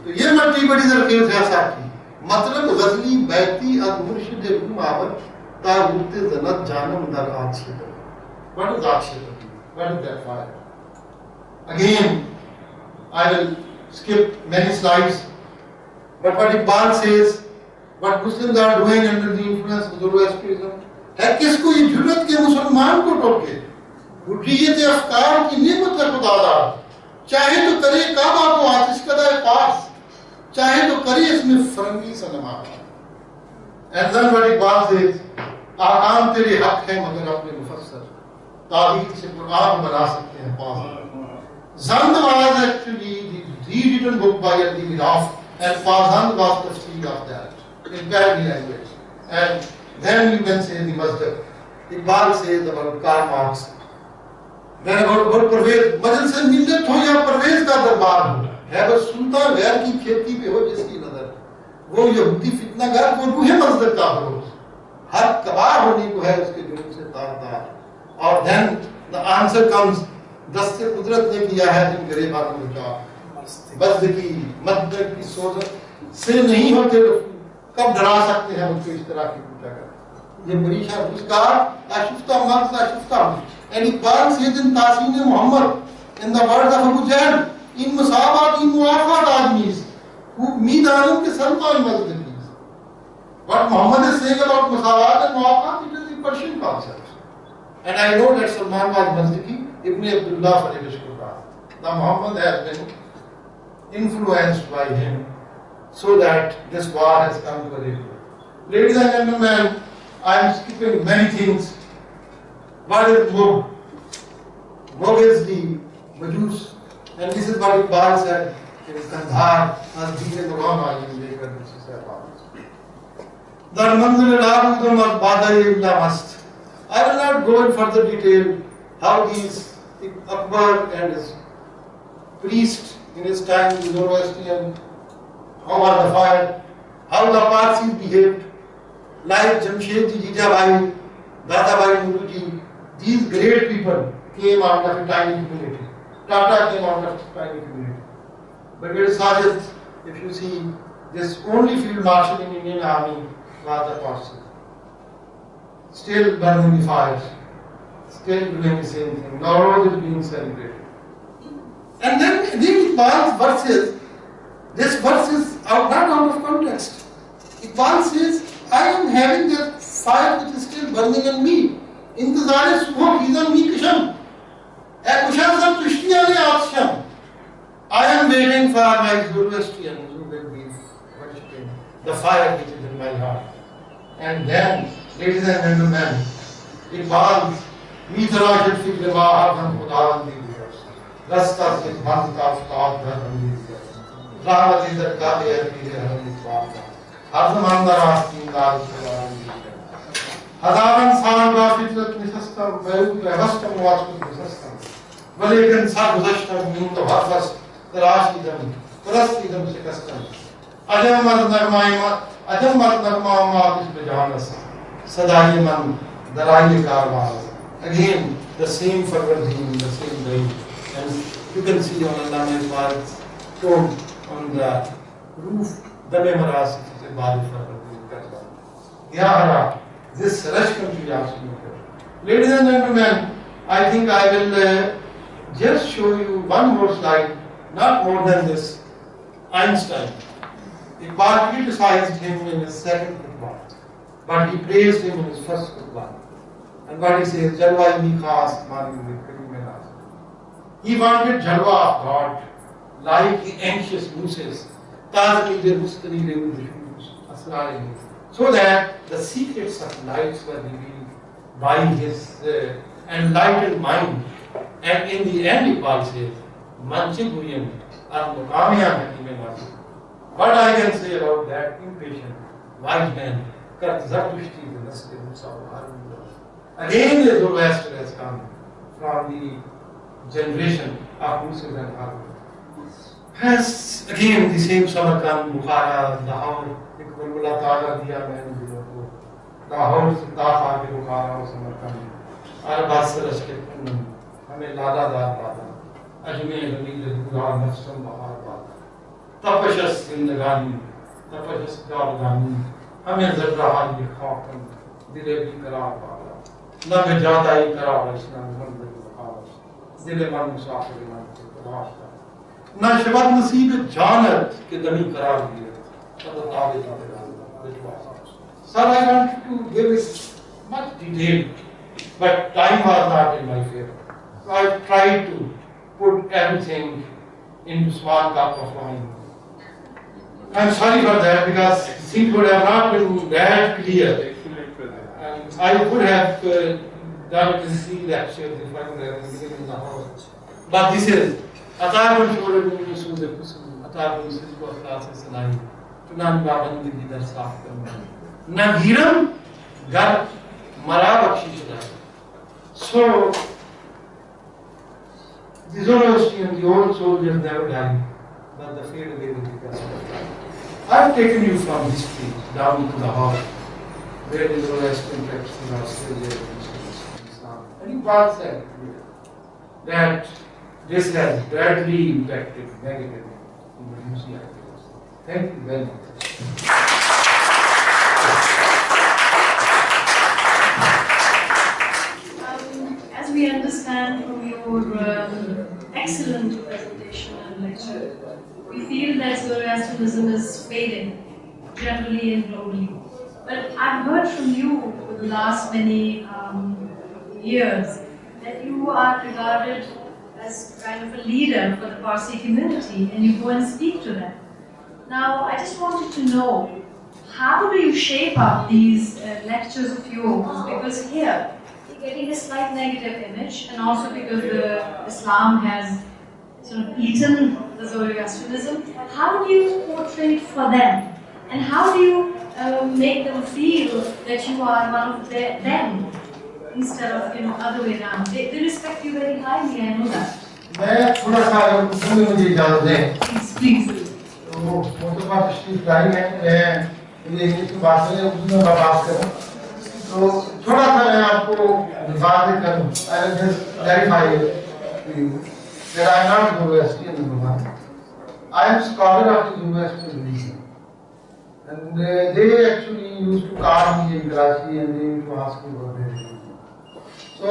तो ये मट्टी बड़ी जरखेज़ है साथी, मतलब गज़ली बैती अद मुर्शिद रूम आवत ताबूत ज़नत जानम दर आछे तो, what is आछे तो? What is that fire? Again, I will skip many slides, but what Iqbal says, what Muslims are doing under the influence of Zoroastrianism, है किसको ये जुर्रत के मुसलमान को टोके, हुर्रियत अफ़कार की नेमत है खुदादार, चाहे तो करे काबा को आतिश कदा पास, चाहे तो करे इसमें Farangi सनमा। And then what Iqbal says, आकाम तेरे हक है मगर अपने मुफस्सर, तारीख से कुरान बना सकते हैं पास। Zand was actually the rewritten book by Al-Dimir and Fazand was the tafsir of that in Arabic language. And then you can say the Masdar. Iqbal says about Karl Marx. Then about Parvez, Majlis Millat हो या परवेज का दरबार हो, है बस सुनता गैर की खेती पे हो जिसकी नजर, वो यहूदी फितनागर, वो रूह मजदर का बरोज, हर कबार होने को है उसके जुर्म से तार-तार. और then the answer comes, दस्ते कुदरत ने किया है जिन गरीबां को बचा, बज़्द की मद्दर की सोजत से नहीं होते तो कब डरा सकते हैं उनको इस तरह की पूछा कर। ये मरीशा उसका आशिफ्ता मर्द आशिफ्ता, and Iqbal says in Tasin Muhammad, in the words of Abu Jahl, in musabat in muafat admis who meedanum ke salman mazdakis. What Muhammad is saying about musawat and muafat, it is the Persian concept, and I know that Salman was Mazdaki. Ibn Abdullah Faribis Qur'an. Now Muhammad has been influenced by him so that this war has come to a head. Ladies and gentlemen, I am skipping many things. What is Mog? Mog is the Majus, and this is what Iqbal said in Kandhar, as Dine Mughana in later this is about. Dar manzil al-abudum al-badai illa mast. I will not go in further detail how these Akbar and his priest in his time, the Zoroastrian, how was the fire, how the Parsis behaved. like Jamshed Ji, Jijabai, Dadabai Nuruji, these great people came out of a tiny community. Tata came out of a tiny community. Brigadier Sergeant, if you see, this only field marshal in Indian Army was a person. Still burning the fires, still doing the same thing. Nowruz is being celebrated. And then Iqbal's verses, this verse is not out of context. Iqbal says, I am having that fire which is still burning in me. İntizar-ı subh izan mi kışam. Kuşam sab tüştiyan atşam. I am waiting for my Zoroastrians who will be worshipping the fire which is in my heart. And then, ladies and gentlemen, Iqbal, Mitra should feel the Mahatman Khudan the universe. Rasta se bhanta ustad dharm the Rahmat is the Kali Arbi Haram Iqbal. Har zaman da rastin dal Quran the Hazaran saal ba fitrat nisastam, Vayu pravastam vastam nisastam. Valekan sa guzashtam mindo harfas, Tarash idam, Taras idam shikastam. Ajam mat nagma maat is bejanas. Sadai man, Darai karwas. Again, the same Farvardin, the same day. And you can see on Allama Iqbal's tomb on the roof, Dame Maras is a Bali Farvardin. Yahara, this rush comes to Yasin. Ladies and gentlemen, I think I will just show you one more slide, not more than this. Einstein. Iqbal criticized him in his second khutbah, but he praised him in his first khutbah. And what he says, Jalwa mi khas mani karim mein naaz. He wanted Jalwa of God, like the anxious Moses, Tazmi de Mustari de Udhus, Asrari, so that the secrets of lives were revealed by his enlightened mind. And in the end, Iqbal says, Manche Guriyan, Al-Muqamiya Hakim Naaz. What I can say about that impatient, wise man, Zartushti, the Nasri Musa, again the Zoroaster has come from the generation of Musa and Harun. Has again the same Samarkand, Bukhara, Lahore, Iqbal Mullah Ta'ala Diya Main Biloko, Lahore, Dafa, Bukhara, Samarkand, Arbas Rashke Kunnam, Hame Lada Dar Lada, Ajmer, Ramil, Bukhara, Nafsam, Bahar Bada. Tapashas Zindagani, Tapashas Gavagani, हमें ज़र्रा ये खाकन दिले भी करार पाला, न में जाता ही करार इसना मंदिर बखावस, दिले मन मुसाफिर मन के तलाश का, न शबद नसीब जानत के दमी करार दिए, तब तावे तावे Sir, I wanted to give it much detail, but time was not in my favor. So I tried to put everything into small cup of wine. I'm sorry for that because things would have not been that clear. And I would have done it in 3 lectures if I would have been in the house. But this is Atabun Shurabun Yusuf the Kusum, Atabun Silva classes and I, Tunan Baban the Leader Safkan. Nagiram Gar Marabakshishna. So, the Zoroastrian, the old soldiers never died, but the fade away with the passage of time. I've taken you from history down to the heart, where the Zoroastrian texts are still there in Islam. And Iqbal said that this has badly impacted negatively in the Muslim activities. Thank you very much. As we understand from your excellent presentation and lecture, we feel that Zoroastrianism is fading, generally and globally. But I've heard from you for the last many years that you are regarded as kind of a leader for the Parsi community and you go and speak to them. Now, I just wanted to know, how do you shape up these lectures of yours? Because here, you're getting a slight negative image, and also because Islam has sort of eaten the Zoroastrianism. How do you portray it for them? And how do you make them feel that you are one of them instead of, other way around? They respect you very highly, I know that. Please. तो मोटो बात स्टीफ line है मुझे English में बात करें उसमें मैं बात करूँ तो थोड़ा सा मैं आपको वादे करूँ I will just clarify to you that I am not Zoroastrian number one. I am scholar of the Zoroastrian religion. And they actually used to call me in Karachi and they used to ask me about their religion. So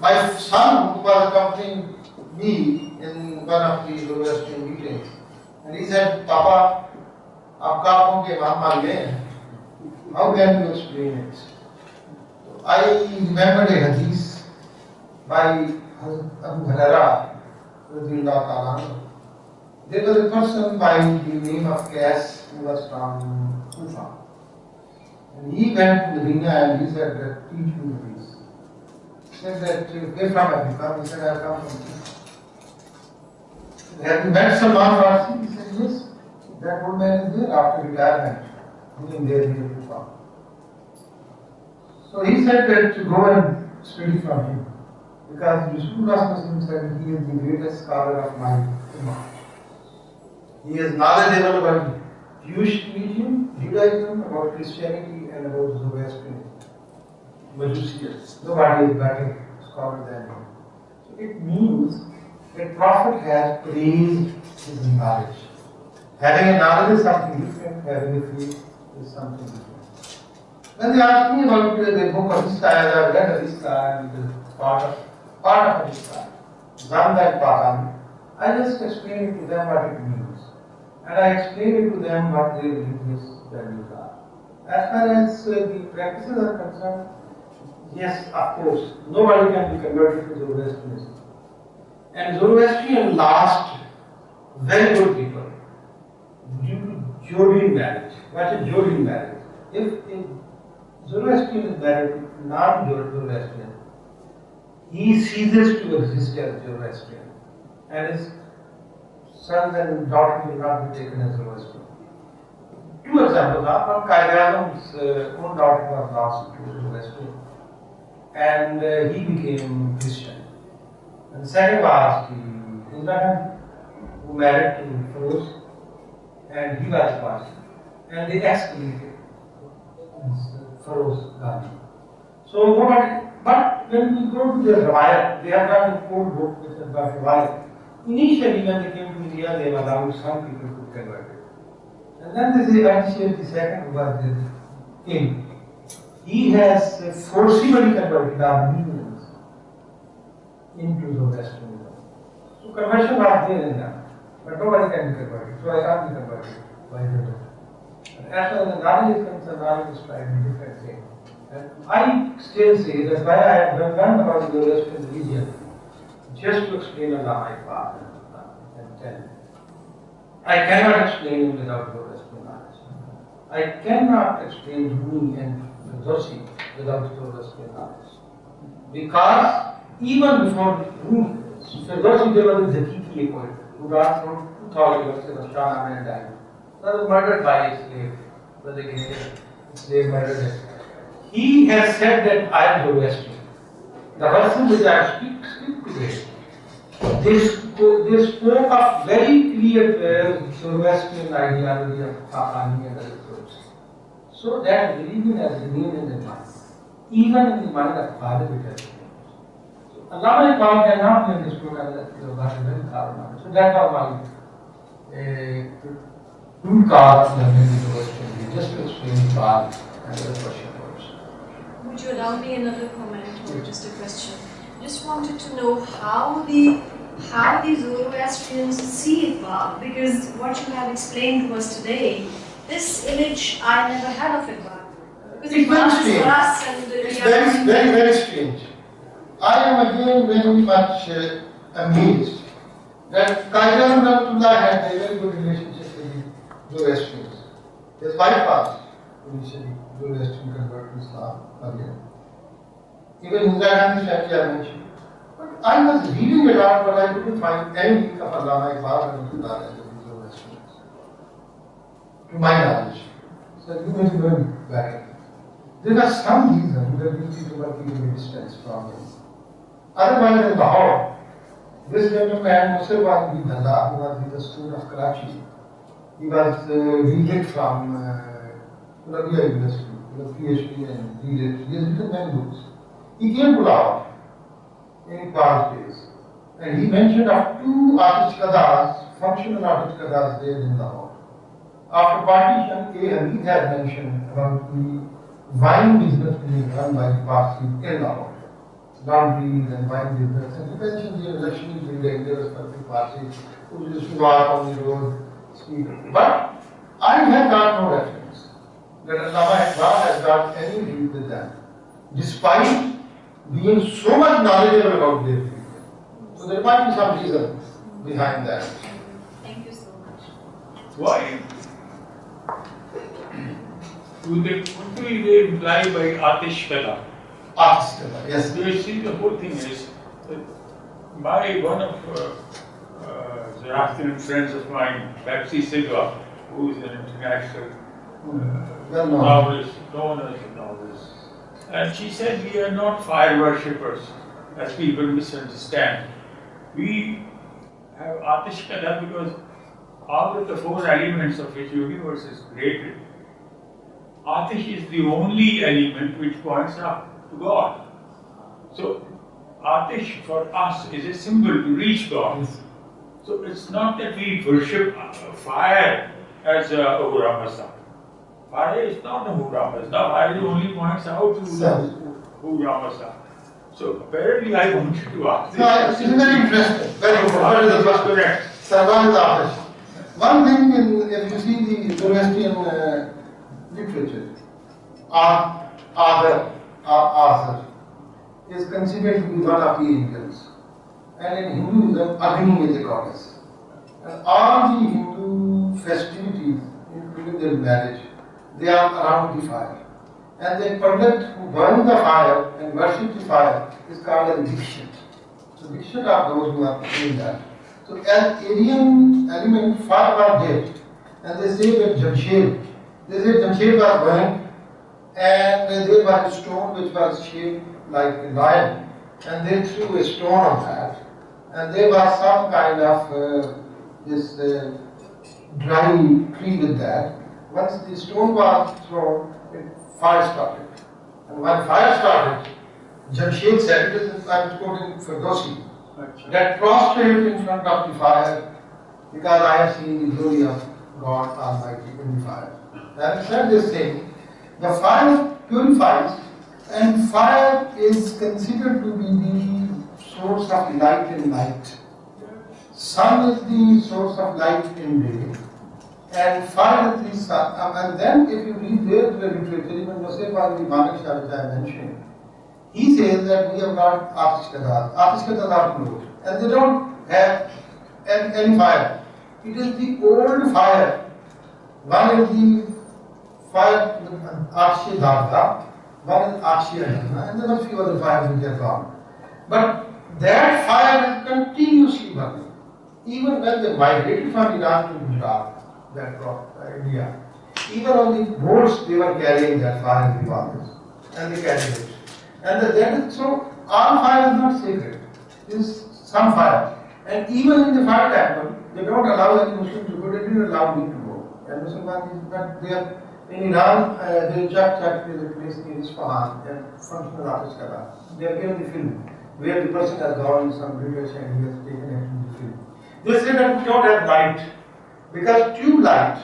my son who was accompanying me in one of the Zoroastrian meetings, and he said, Papa, aapka aapko ke imam maan gaye hain. How can you explain it? So I remembered a hadith by Abu Hurairah, radhiyallahu ta'ala anhu. There was a person by the name of Qais who was from Kufa. And he went to Medina and he said that teach me this. He said that where from have you come? He said I have come from Kufa. Have you met Salman Farsi? He said yes. That old man is there after retirement, living there near Kufa. So he said that to go and study from him. Because Rasulullah said he is the greatest scholar of my ummah. He is knowledgeable about Jewish religion, Judaism, about Christianity, and about Zoroastrian Majusians. Nobody is better scholar than him. So it means that Prophet has praised his knowledge. Having a knowledge is something different, having a faith is something different. When they ask me about the book of Isaiah, I have read Isaiah and part of Isaiah, Zaman and Pagan, I just explain it to them what it means. And I explain it to them what their religious values are. As far as the practices are concerned, yes, of course, nobody can be converted to Zoroastrianism. And Zoroastrian lost very good people due to Jodin marriage. What is Jodin marriage? If Zoroastrian is married to non-Zoroastrian, he ceases to exist as Zoroastrian, and his sons and daughters will not be taken as Zoroastrian. Two examples are one, Kairazam's own daughter was lost to Zoroastrian, and he became Christian. And the second was the Ibrahim, who married to Feroz, and he was Parsi, and they excommunicated Feroz Gandhi. So nobody, but when we go to the Rawayat, they have done a whole book which is about Rawayat. Initially, when they came to India, they allowed some people to convert it. And then there is Ajishir II, who was the king. He has forcibly converted Armenians into Zoroastrianism. So conversion was there in them, but nobody can be converted. So I can't be converted by the Lord. And as far as the knowledge is concerned, knowledge is quite a different thing. And I still say that why I have learned about the Zoroastrian religion, just to explain Allama Iqbal and tell him. I cannot explain him without Zoroastrian knowledge. I cannot explain Rumi and Ferdowsi without Zoroastrian knowledge. Because even before Rumi, Ferdowsi, there was a Zakiki, a poet, who died from 2000 years ago, Shahnameh and died. He was murdered by a slave. Was a slave murdered him. He has said that I am Zoroastrian. The person which I speak today, they spoke of very clear Zoroastrian ideology of Khaqani and other groups. So that religion has remained in the mind. Even in the mind of Father it has remained. So Allama Iqbal cannot be understood as a very carbon. So that was my root cause of learning the Zoroastrian, just to explain Iqbal and other Persian words. Would you allow me another comment or just a question? Just wanted to know how the Zoroastrians see Iqbal, because what you have explained to us today, this image I never had of Iqbal. Because It's very Iqbal is strange. for us and It's very strange. I am again very much amazed that Qaidar Rahmatullah had a very good relationship with the Zoroastrians. His wife was initially Zoroastrian convert to Islam again. Even Indira Gandhi's family I mentioned. But I was reading it out, but I couldn't find any of Allama Iqbal and Zoroastrians. To my knowledge. So you may be going back. There are some reasons that these people were keeping a distance from him. Otherwise, in Lahore, this gentleman, Musirwan bin Dalla, who was the student of Karachi, he was reading from Rabia University, PhD and did it. He has written many books. He came to Lahore in Iqbal's days, and he mentioned of two artist kadas, functional artist kadas there in Lahore. After partition, Waheed has mentioned about the wine business being run by the Parsi in Lahore. Laundries and wine business, and he mentioned the election building, there was something Parsi who used to walk on the road, speak. But I have got no reference that Allama Iqbal has got any deal with them, despite being so much knowledgeable about their field. So there might be some reason behind that. Thank you so much. Why do they imply by Atish Kala? Artist, yes. So you see, the whole thing is that one of Zoroastrian friends of mine, Pepsi Silva, who is an international novelist, known as a novelist, and she said we are not fire worshippers, as people misunderstand. We have Atish Kala because out of the four elements of which universe is created, Atish is the only element which points up to God. So, Atish for us is a symbol to reach God. Yes. So, it's not that we worship fire as a Ahura Mazda. Fire is not a Ahura Mazda. Fire only points out to Ahura Mazda. So, apparently, I wanted to ask No, it's very interesting. Very important. What is the first? Correct. Sarvan is Atish. One thing, if you see the Zoroastrian literature, Arthur is considered to be one of the angels. And in Hinduism, Agni is a goddess. And all the Hindu festivities, including their marriage, they are around the fire. And the Pandit who burn the fire and worship the fire is called as Dikshat. So Dikshat are those who are doing that. So as Aryan element, fire was dead. And they say that Jamshed was burned, and there was a stone which was shaped like a lion, and they threw a stone on that, and there was some kind of this dry tree with that. Once the stone was thrown, fire started. And when fire started, Jamshed said, I'm quoting Ferdowsi, that prostrate in front of the fire, because I have seen the glory of God Almighty in the fire. And he said this thing, the fire purifies, and fire is considered to be the source of light and light. Sun is the source of light in day, and fire is the sun. And then if you read their literature, even Joseph al-Manik Shah, which I mentioned, he says that we have got Atish Kadas. Atish Kadas are closed, and they don't have any fire. It is the old fire. One is the fire Akshi Dharta, one is Akshi Adhana, and there are a few other fires which are gone. But that fire is continuously burning. Even when they migrated from Iran to Gujarat, that India, even on the boats they were carrying that fire in the waters, and they carried it. And that is so, all fire is not sacred. There is some fire. And even in the fire temple, they don't allow any Muslim to go, they didn't allow me to go. And Muslims, but they are in Iran, they just is a place in Isfahan, and functional artist Kala. They are given the film, where the person has gone in some village and he has taken it in the film. They say that we don't have light, because tube light,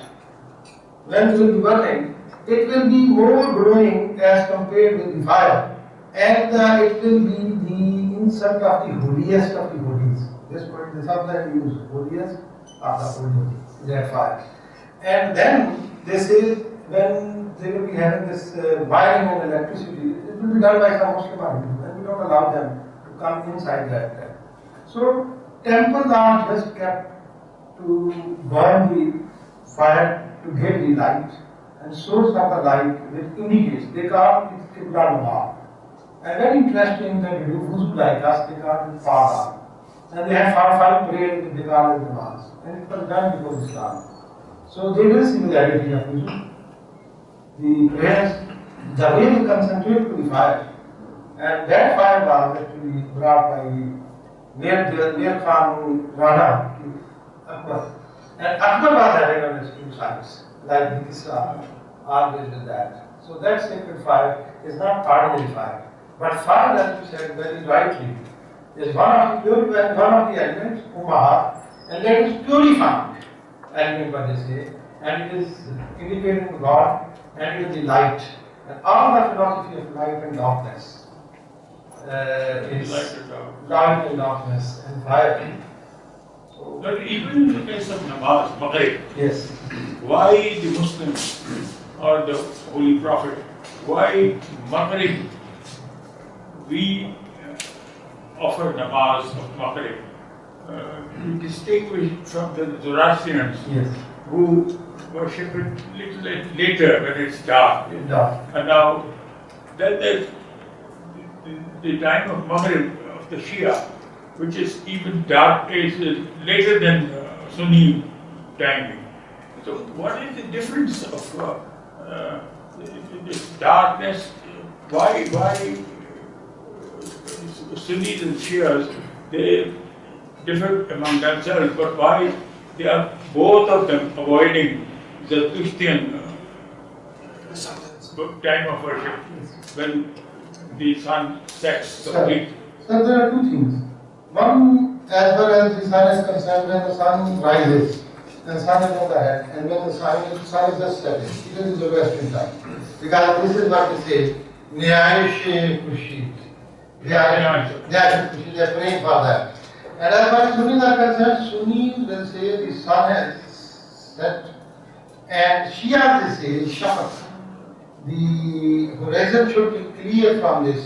when it will be burning, it will be more glowing as compared with the fire, and it will be the insult of the holiest of the holies. This word they sometimes use, holiest of the holy, that fire. And then they say when they will be having this wiring and electricity, it will be done by some Muslim army, and we don't allow them to come inside that. So temples are just kept to burn the fire to get the light, and source of the light which indicates, they call it Qibla Nama. And very interesting that they do wuzu like us, they call it Fara. And they have five prayers, they call it Namaz. And it was done before Islam. So there is similarity of wuzu. The prayers, the way they concentrate to the fire. And that fire was actually brought by Mir Khan Rana, Akbar. And Akbar was having on his two sides, like the Islam. always with that. So that sacred fire is not ordinary fire. But fire, as you said very rightly, is one of the elements, Umaha, and that is purified element, what they say, and it is indicating God, and it is the light. And all the philosophy of light and darkness is light and darkness and fire. So, but even in the case of namaz, Maghrib, yes. why the Muslims or the Holy Prophet, why Maghrib, we offer namaz of Maghrib, to distinguish from the Zoroastrians, Yes. who worship it little later when it's dark. Dark. And now, then there's the time of Maghrib of the Shia, which is even dark, is later than Sunni timing. So, what is the difference of this darkness? Why Sunnis and Shias, they differ among themselves, but why they are both of them avoiding the Christian time of worship when the sun sets completely? So there are two things. One, as far as the sun is concerned, when the sun rises, the sun is on the head, and when the sun is just setting, it is the Western time. Because this is what they say, Nyaish Kushi. They are praying for that. And as far as Sunnis are concerned, Sunnis will say the sun has set, and Shia will say Shafaq. The horizon should be clear from this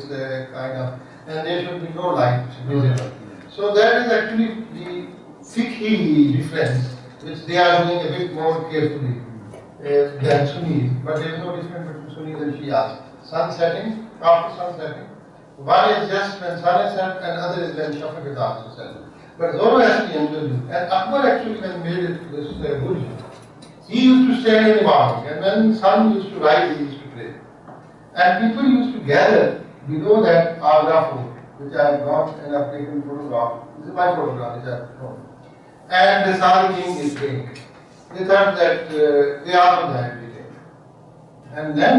kind of, and there should be no light visible. So that is actually the fiqhi difference, which they are doing a bit more carefully than Sunnis. But there is no difference between Sunnis and Shias. Sun setting, after sun setting. One is just when sun is set, and other is when Shafaq is also set. But Zoroastrian will do. And Akbar actually, when made it this Burj, he used to stand in the morning, and when the sun used to rise, he used to pray. And people used to gather below that Agra fort, which I have gone and have taken photograph. This is my photograph, which I have shown. And the Sari king is praying. They thought that they also had everything. And then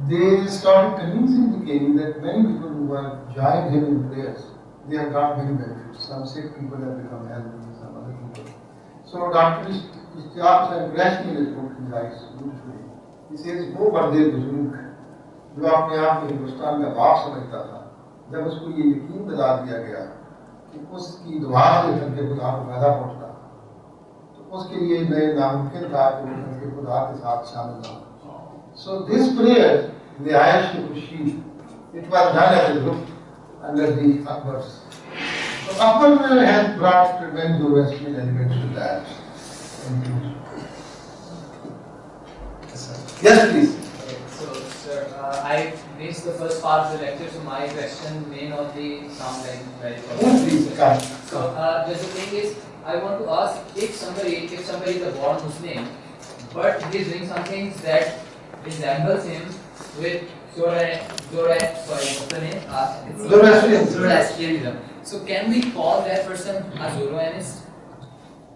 they started convincing the king that many people who have joined him in prayers, they have got many benefits. Some sick people have become healthy, some other people. So Dr. Ishtiaq and Krishna is put his eyes beautifully. He says, वो बड़े बुजुर्ग जो अपने आप को हिंदुस्तान का बाप समझता था, जब उसको ये यकीन दिला दिया गया कि उसकी दुआ से करके खुदा को फायदा पहुंचता, तो उसके लिए नए नामुमकिन था कि वो करके खुदा के साथ शामिल ना हो. So this prayer, the Ayash Kushi, it was done as a group under the Akbars. So Akbar has brought many Zoroastrian elements to that. Yes, please. Okay, so, sir, I missed the first part of the lecture, so my question may not be sound like very Please, come. So, just the thing is, I want to ask if somebody is a born Muslim, but he is doing something that resembles him with Zoroastrianism. So, can we call that person a Zoroastrianist?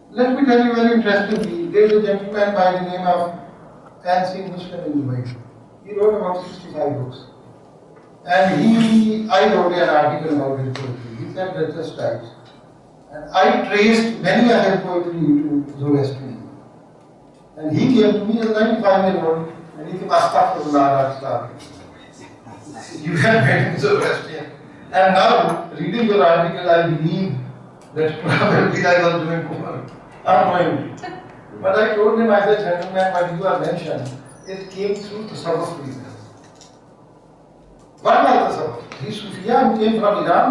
Let me tell you very interestingly, there is a gentleman by the name of Fancy Muslim in Dubai. He wrote about 65 books. And I wrote an article about his poetry. He said that just right. And I traced many of his poetry to Zoroastrianism. And he came to me as a 95-year-old and he came, Astaghfirullah, you have made him Zoroastrian. And now, reading your article, I believe that probably I was doing Kumar. Unknowingly. But I told him, I said, gentleman, what you have mentioned, it came through the Tasawwuf reason. What was the Tasawwuf? These Sufiya who came from Iran,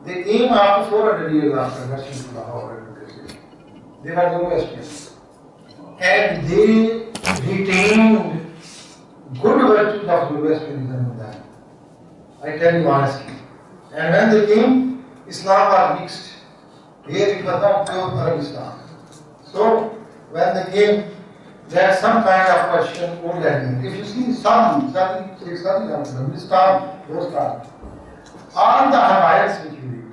they came after 400 years after rushing to Lahore. They were Zoroastrians. And they retained good virtues of Zoroastrianism in them. I tell you honestly. And when they came, Islam was mixed. Here it was not pure Arab Islam. So, when they came, there's some kind of question old element. If you see Sadi, Hindustan, those times, all the Hamayats which you read,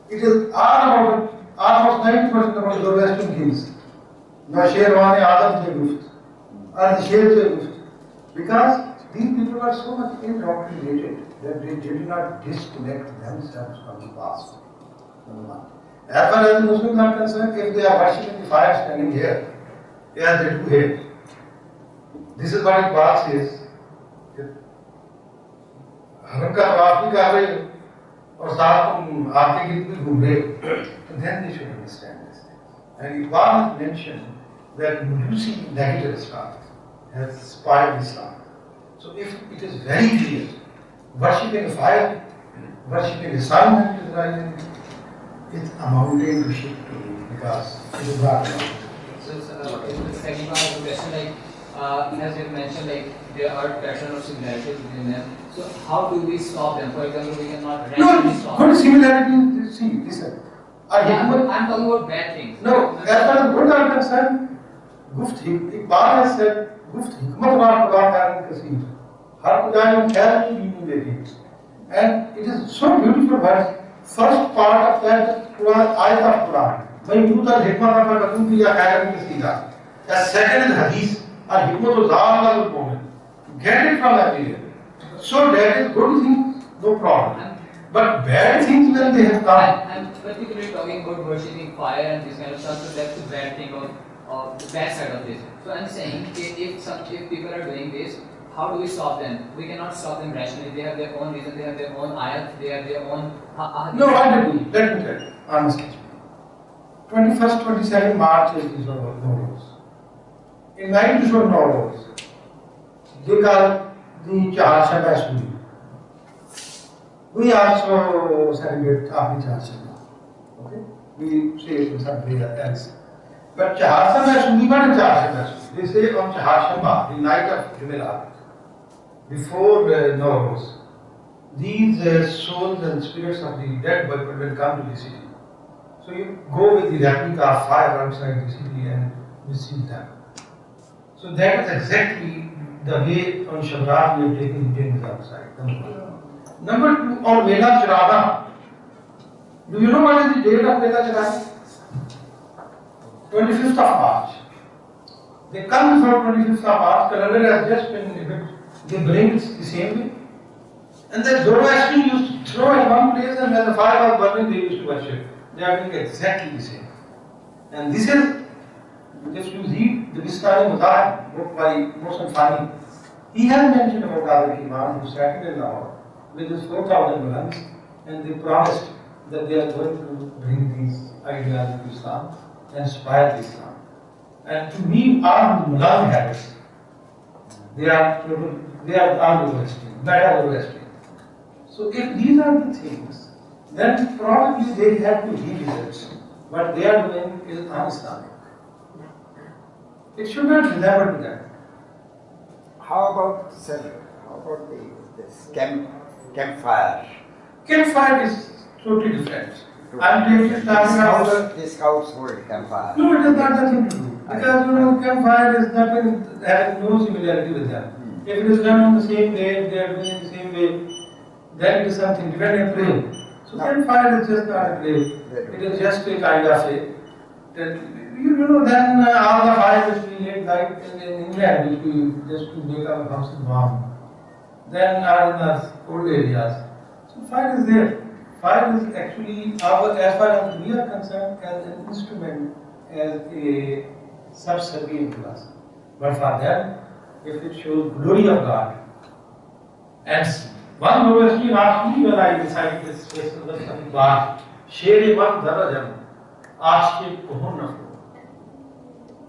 it is all about, almost 90% about Zoroastrian kings. Sherwan Adam ke Guft. are the shades of Mufti. Because these people are so much indoctrinated that they did not disconnect themselves from the past. As far as the Muslims are concerned, if they are worshipping the fire standing here, as they do here, this is what Iqbal says. हरम का तवाफ भी कर रहे हो और साथ तुम आपके गिर्द भी घूम रहे हो, then they should understand this. And Iqbal has mentioned that Majusi negative Islam has spoiled Islam. So if it is very clear, worshipping fire, worshipping the sun that is rising, it's amounting to shirk to me because it is not allowed. So, the second part of the question, as you mentioned, there are pattern or similarities between them. So, how do we stop them? For example, we cannot rationally stop them. What similarity? See, listen. I'm talking about bad things. No, as far as good are concerned, Iqbal has said, Guft hikmat wa Quran karan kasir. Har kudai khair ki deen dekhi. And it is so beautiful verse. First part of that Quran, ayat of Quran. When you tell hikmat wa lakum fiya khairan kasira. The second is hadith. And hikmat wa zaal get it from everywhere. So that is good thing, no problem. But bad things when they have come. I'm particularly talking about worshipping fire and this kind of stuff, so that's the bad thing of the bad side of this. So I'm saying, if people are doing this, how do we stop them? We cannot stop them rationally. They have their own reason, they have their own ayat, they have their own... No, I don't. Let me tell you, honestly. 21st, 22nd March is Nowruz. In 90s of Nowruz, they call the Chahar Shaba. We also celebrate Aapni Chahar Shaba. Okay? We say it in some way else. But Chahar Shaba is not a Chahar Shaba. They say on Chahar Shaba, the night of Jumeirah, before Nowruz, these souls and spirits of the dead people will come to the city. So you go with the replica of fire outside the city and receive them. So that is exactly the way on Shabbat we have taken the things outside. Number two, on Mela Charada. Do you know what is the date of Mela Charada? 25th of March. They come before 25th of March, calendar has just been evicted. They bring it the same way. And the Zoroastrian used to throw at one place, and when the fire was burning, they used to worship. They are doing exactly the same. And this is, if you read the Bistani Mutar, book by Mohsen Fani, he has mentioned about Adar Iman who sat in Lahore with his 4,000 Mulans, and they promised that they are going to bring these ideas to Islam and spoil Islam. And to me, all the Mulan habits, they are all Zoroastrian, better Zoroastrian. So if these are the things, then probably they have to revisit what they are doing is un-Islamic. It should not be never to that. How about this campfire? Campfire is totally different. I'm taking This household campfire. No, it has got nothing to do. Because campfire is nothing, having no similarity with them. If it is done on the same day, if they are doing it the same way, then it is something different and play. So campfire is just not a play. It is just a kind of a. Then all the fire which we lit like in England, which we just to make our houses warm, then are in the old areas. So fire is there. Fire is actually, as far as we are concerned, as an instrument, as a subservient to us. But for them, if it shows glory of God, and one Zoroastrian asked me when I decided this question of Iqbal, Shere one Darajam, Ashke Kohunnafu.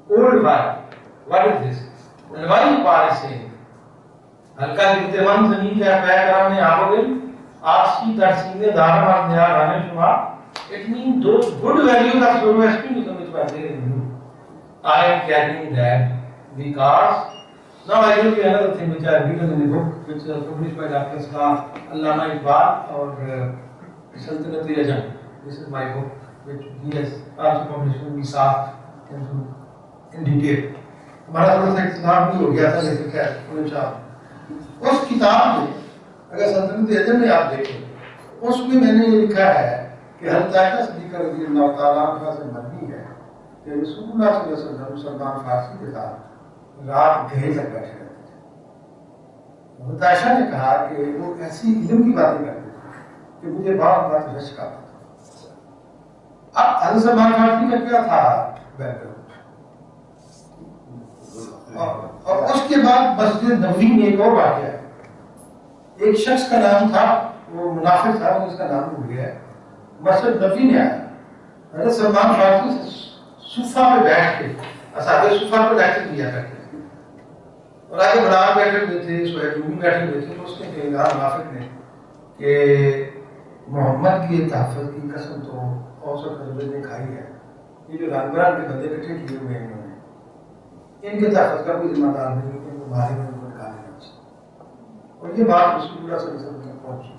Old fire, what is this? And why Iqbal is saying? Halka Dirteman Zani ka Payakaram Aboge, Ashki Tarsine Dharma Rane Shuma. It means those good values of Zoroastrianism which were there in you. I am carrying that because now I will tell you another thing which I have written in the book, which is published by Dr. Allama Iqbal or Sultanat-e-Ajam. This is my book, which he has also published in Misaf in detail. हमारा थोड़ा सा इस्लाम भी हो गया था लेकिन क्या उस किताब में अगर सल्तनत-ए-अजम में आप देखें उसमें मैंने ये लिखा है कि हज़रत सिद्दीक़ा रज़ियल्लाहु ताला अन्हा से मरवी है कि रसूलुल्लाह सल्लल्लाहु अलैहि वसल्लम सलमान फारसी के साथ रात गहरे तक बैठे रहते थे। मुताशा ने कहा कि वो ऐसी इल्म की बातें करते थे कि मुझे बहुत बात रश्क आता था। अब हज़रत सलमान फारसी का क्या था बैकग्राउंड, और उसके बाद मस्जिद नबवी में एक और वाक़या है। एक शख्स का नाम था, वो मुनाफिक था, उसका नाम भूल गया, मस्जिद नबवी में आया। हज़रत सलमान फारसी सुफा पे बैठ के असादे सुफा पे लेक्चर दिया करते थे, और आगे बराबर बैठे हुए थे, सोहेब बैठे हुए थे। तो उसने कहा मुनाफिक ने कि मोहम्मद की तहफ़्फ़ुज़ की कसम तो औसत कस्बे ने खाई है, ये जो रंगबरंग के बंदे इकट्ठे किए हुए हैं इन्होंने, इनके तहफ़्फ़ुज़ का कोई जिम्मेदार नहीं, इनको मारे में उनको निकाल देना चाहिए। और ये बात रसूलुल्लाह सल्लल्लाहु अलैहि वसल्लम तक पहुंची।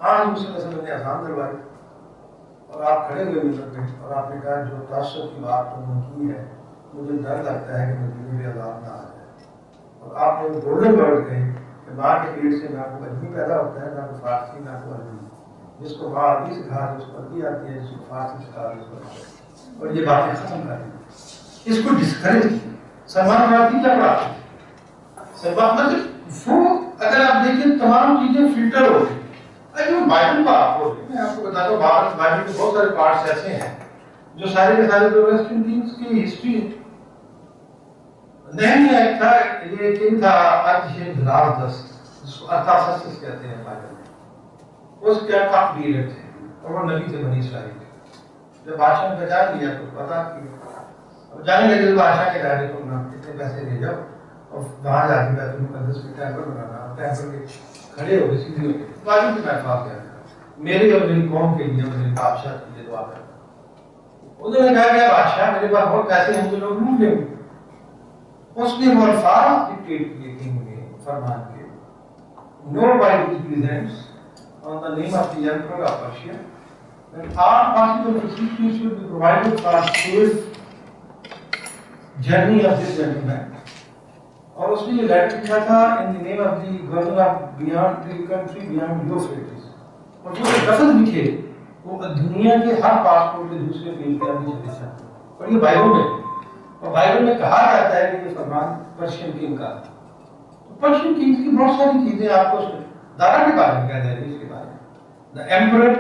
आज रसूलुल्लाह सल्लल्लाहु अलैहि वसल्लम ने आसान दिलवाई, और आप खड़े हुए मिल पे, और आपने कहा जो तासुब की बात तुमने की है, मुझे डर लगता है कि मदीने में अज़ाब ना आ जाए। और आपने वो गोल्डन वर्ड कही कि माँ के पेट से ना कोई अरबी पैदा होता है, ना कोई फारसी, ना कोई अरबी। जिसको माँ अरबी सिखा रही उसको अरबी आती है, जिसको फारसी सिखा रही उसको अरबी। और ये बातें खत्म कर दी, इसको डिस्करेज किया। सलमान फारसी क्या पढ़ाते थे? सलमान मतलब वो, अगर आप देखें तमाम चीजें फिल्टर हो गई। अरे बाइबल का आपको मैं आपको बताता हूँ, बाइबल के बहुत सारे पार्ट्स ऐसे हैं जो सारे के सारे ज़ोरास्ट्रियन किंग्स की हिस्ट्री नहीं है। था ये किंग था अर्ताशस, जिसको अर्थाशस कहते हैं बाइबल में। उसके काफी लीडर थे, और वो नबी थे, बनी इस्राइल थे। जब बादशाह ने पहचान लिया तो पता कि अब जाने लगे बादशाह के दायरे को ना कितने पैसे दे जाओ, और वहां जाके बैतुल मुक़द्दस में टेंपल बनाना, टेंपल के खड़े हो गए सीधे हो गए, बाजू के मैं बात कर मेरे और मेरी कौम के लिए, मेरे बादशाह के लिए दुआ कर। उन्होंने कहा कि बादशाह मेरे पास बहुत पैसे हैं, तो लोग लूट लेंगे। उसने वो अल्फाज डिक्टेट किए किंग ने, फरमान किए, nobody presents on the name of the emperor of Persia, and all possible facilities should be provided for safe journey of this gentleman. और उसने ये लेटर लिखा था in the name of the governor of beyond the country beyond Euphrates. और जो लफ्ज़ लिखे वो दुनिया के हर पासपोर्ट के दूसरे पेज पे अभी चले जाते हैं, और ये बाइबल में, और बाइबल में कहा जाता है कि ये फरमान पर्शियन किंग का। तो पर्शियन किंग्स की बहुत सारी चीजें आपको दारा के बारे में कह दे रही है, इसके बारे में the emperor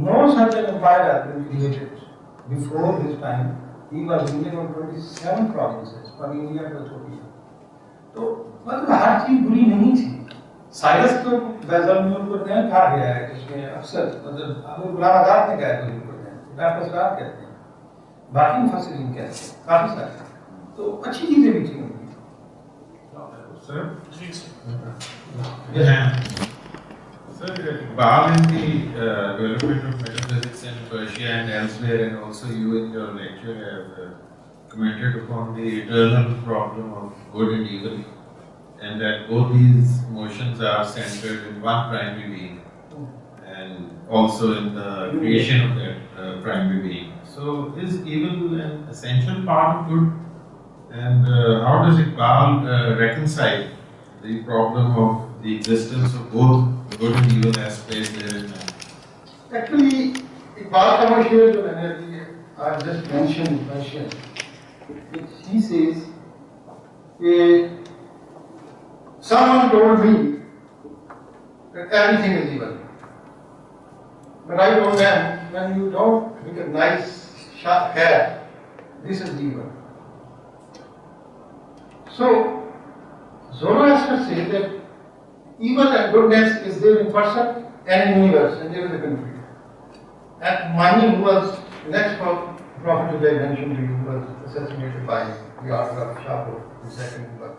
no such an empire had been created before his time, he was ruling over 27 provinces from India to Ethiopia. तो मतलब हर चीज बुरी नहीं थी। साइरस तो बैजलमून को नया कहा गया है, इसमें अक्सर मतलब अबू गुलाम आजाद ने कहा है डॉक्टर सरार कहते हैं, बाकी मुफस्सिरीन कहते हैं, काफी सारे। तो अच्छी चीजें भी थी उनकी। Sir, Iqbal in the development of metaphysics in Persia and elsewhere, and also you in your lecture have commented upon the eternal problem of good and evil, and that both these motions are centered in one primary being, and also in the creation of that primary being. So, is evil an essential part of good? And how does Iqbal reconcile the problem of the existence of both good and evil as placed there in man? Actually, Iqbal का वो शेर जो मैंने अभी I just mentioned, he says that someone told me that everything is evil, but I told them when you don't recognize sharp hair, this is evil. So Zoroaster says that evil and goodness is there in person and in universe, and there is a conflict. And Mani, who was the next prophet who I mentioned to you, was assassinated by the order of Shapur, the second but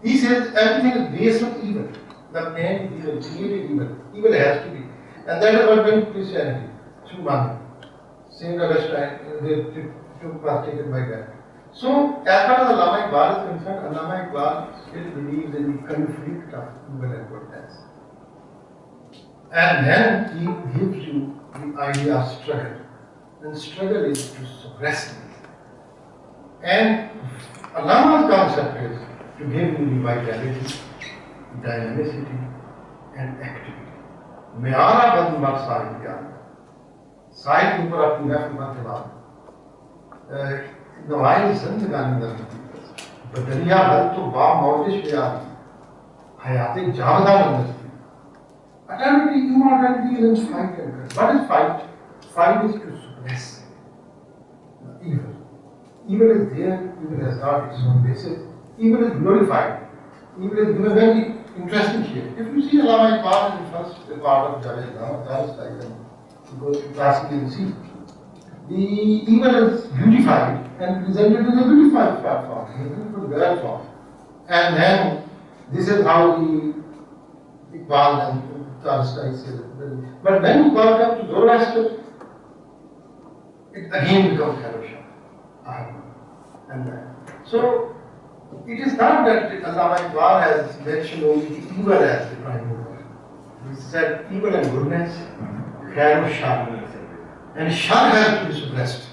he says everything is based on evil. The man is evil, created evil. Evil has to be. And that is what went to Christianity, through Mani. Saint Augustine, they was taken by that. So, as far as Allama Iqbal is concerned, Allama Iqbal still believes in the conflict of evil and goodness. And then he gives you the idea of struggle. And struggle is to suppress it. And Allama's concept is to give you the vitality, dynamicity, and activity. Meara band mat sahib kya? Sahib ke upar apni महफिल मत दबाओ. नवाई जिंदगानी दर्द बदरिया हल तो बामौलिश में आ रही हयात जामदार university eternity immortality is in fight and curse. What is fight? Fight is to suppress evil. Evil is there, evil has got its own basis. Evil is glorified. Evil is given very interesting here. If you see Allama Iqbal in the first part of Javed Allama, you go to classically and see. The evil is beautified and presented in a beautified form, in a beautiful girl form. And then this is how the Iqbal and Tolstoy says. But when you come up to Zoroaster, it again becomes Harosha. And so it is not that Allama Iqbal has mentioned only the evil as the prime mover. He said evil and goodness, khair and shar. And shar has to be suppressed.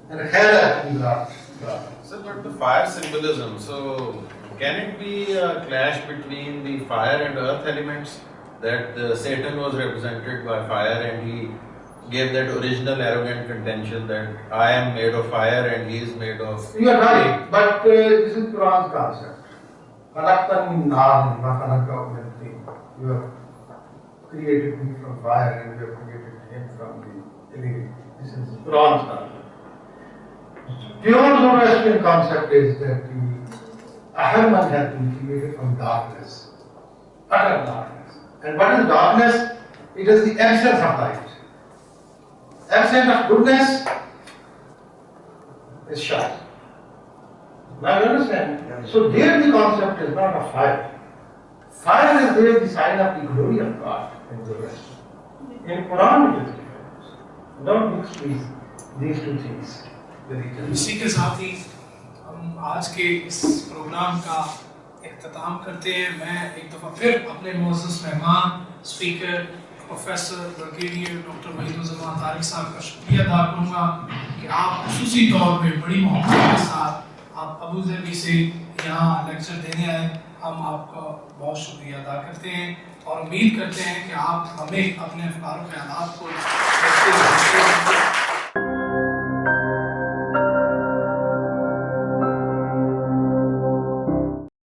And khair has to be brought. So, but the fire symbolism, so can it be a clash between the fire and earth elements? That Satan was represented by fire and he gave that original arrogant contention that I am made of fire and he is made of... You are right, but this is Quran's concept. You have created me from fire and you have created him from the element. This is Quran's concept. Pure Zoroastrian concept is that the Ahriman has been created from darkness, utter darkness. And what is darkness? It is the absence of light. Absence of goodness is shar. Now you understand? So there the concept is not of fire. Fire is there the sign of the glory of God in the rest. In Quran it is different. Don't mix these two things. इसी के साथ ही हम आज के इस programme का इख्तिताम करते हैं। मैं एक दफ़ा फिर अपने मोअज़्ज़ज़ मेहमान speaker professor brigadier doctor Waheed Zaman Tariq साहब का शुक्रिया अदा करूँगा कि आप खुसूसी तौर पे बड़ी मोहब्बत के साथ आप अबू धाबी से यहाँ लेक्चर देने आए। हम आपका बहुत शुक्रिया अदा करते हैं और उम्मीद करते हैं कि आप हमें अपने अफ़कार व ख़यालात को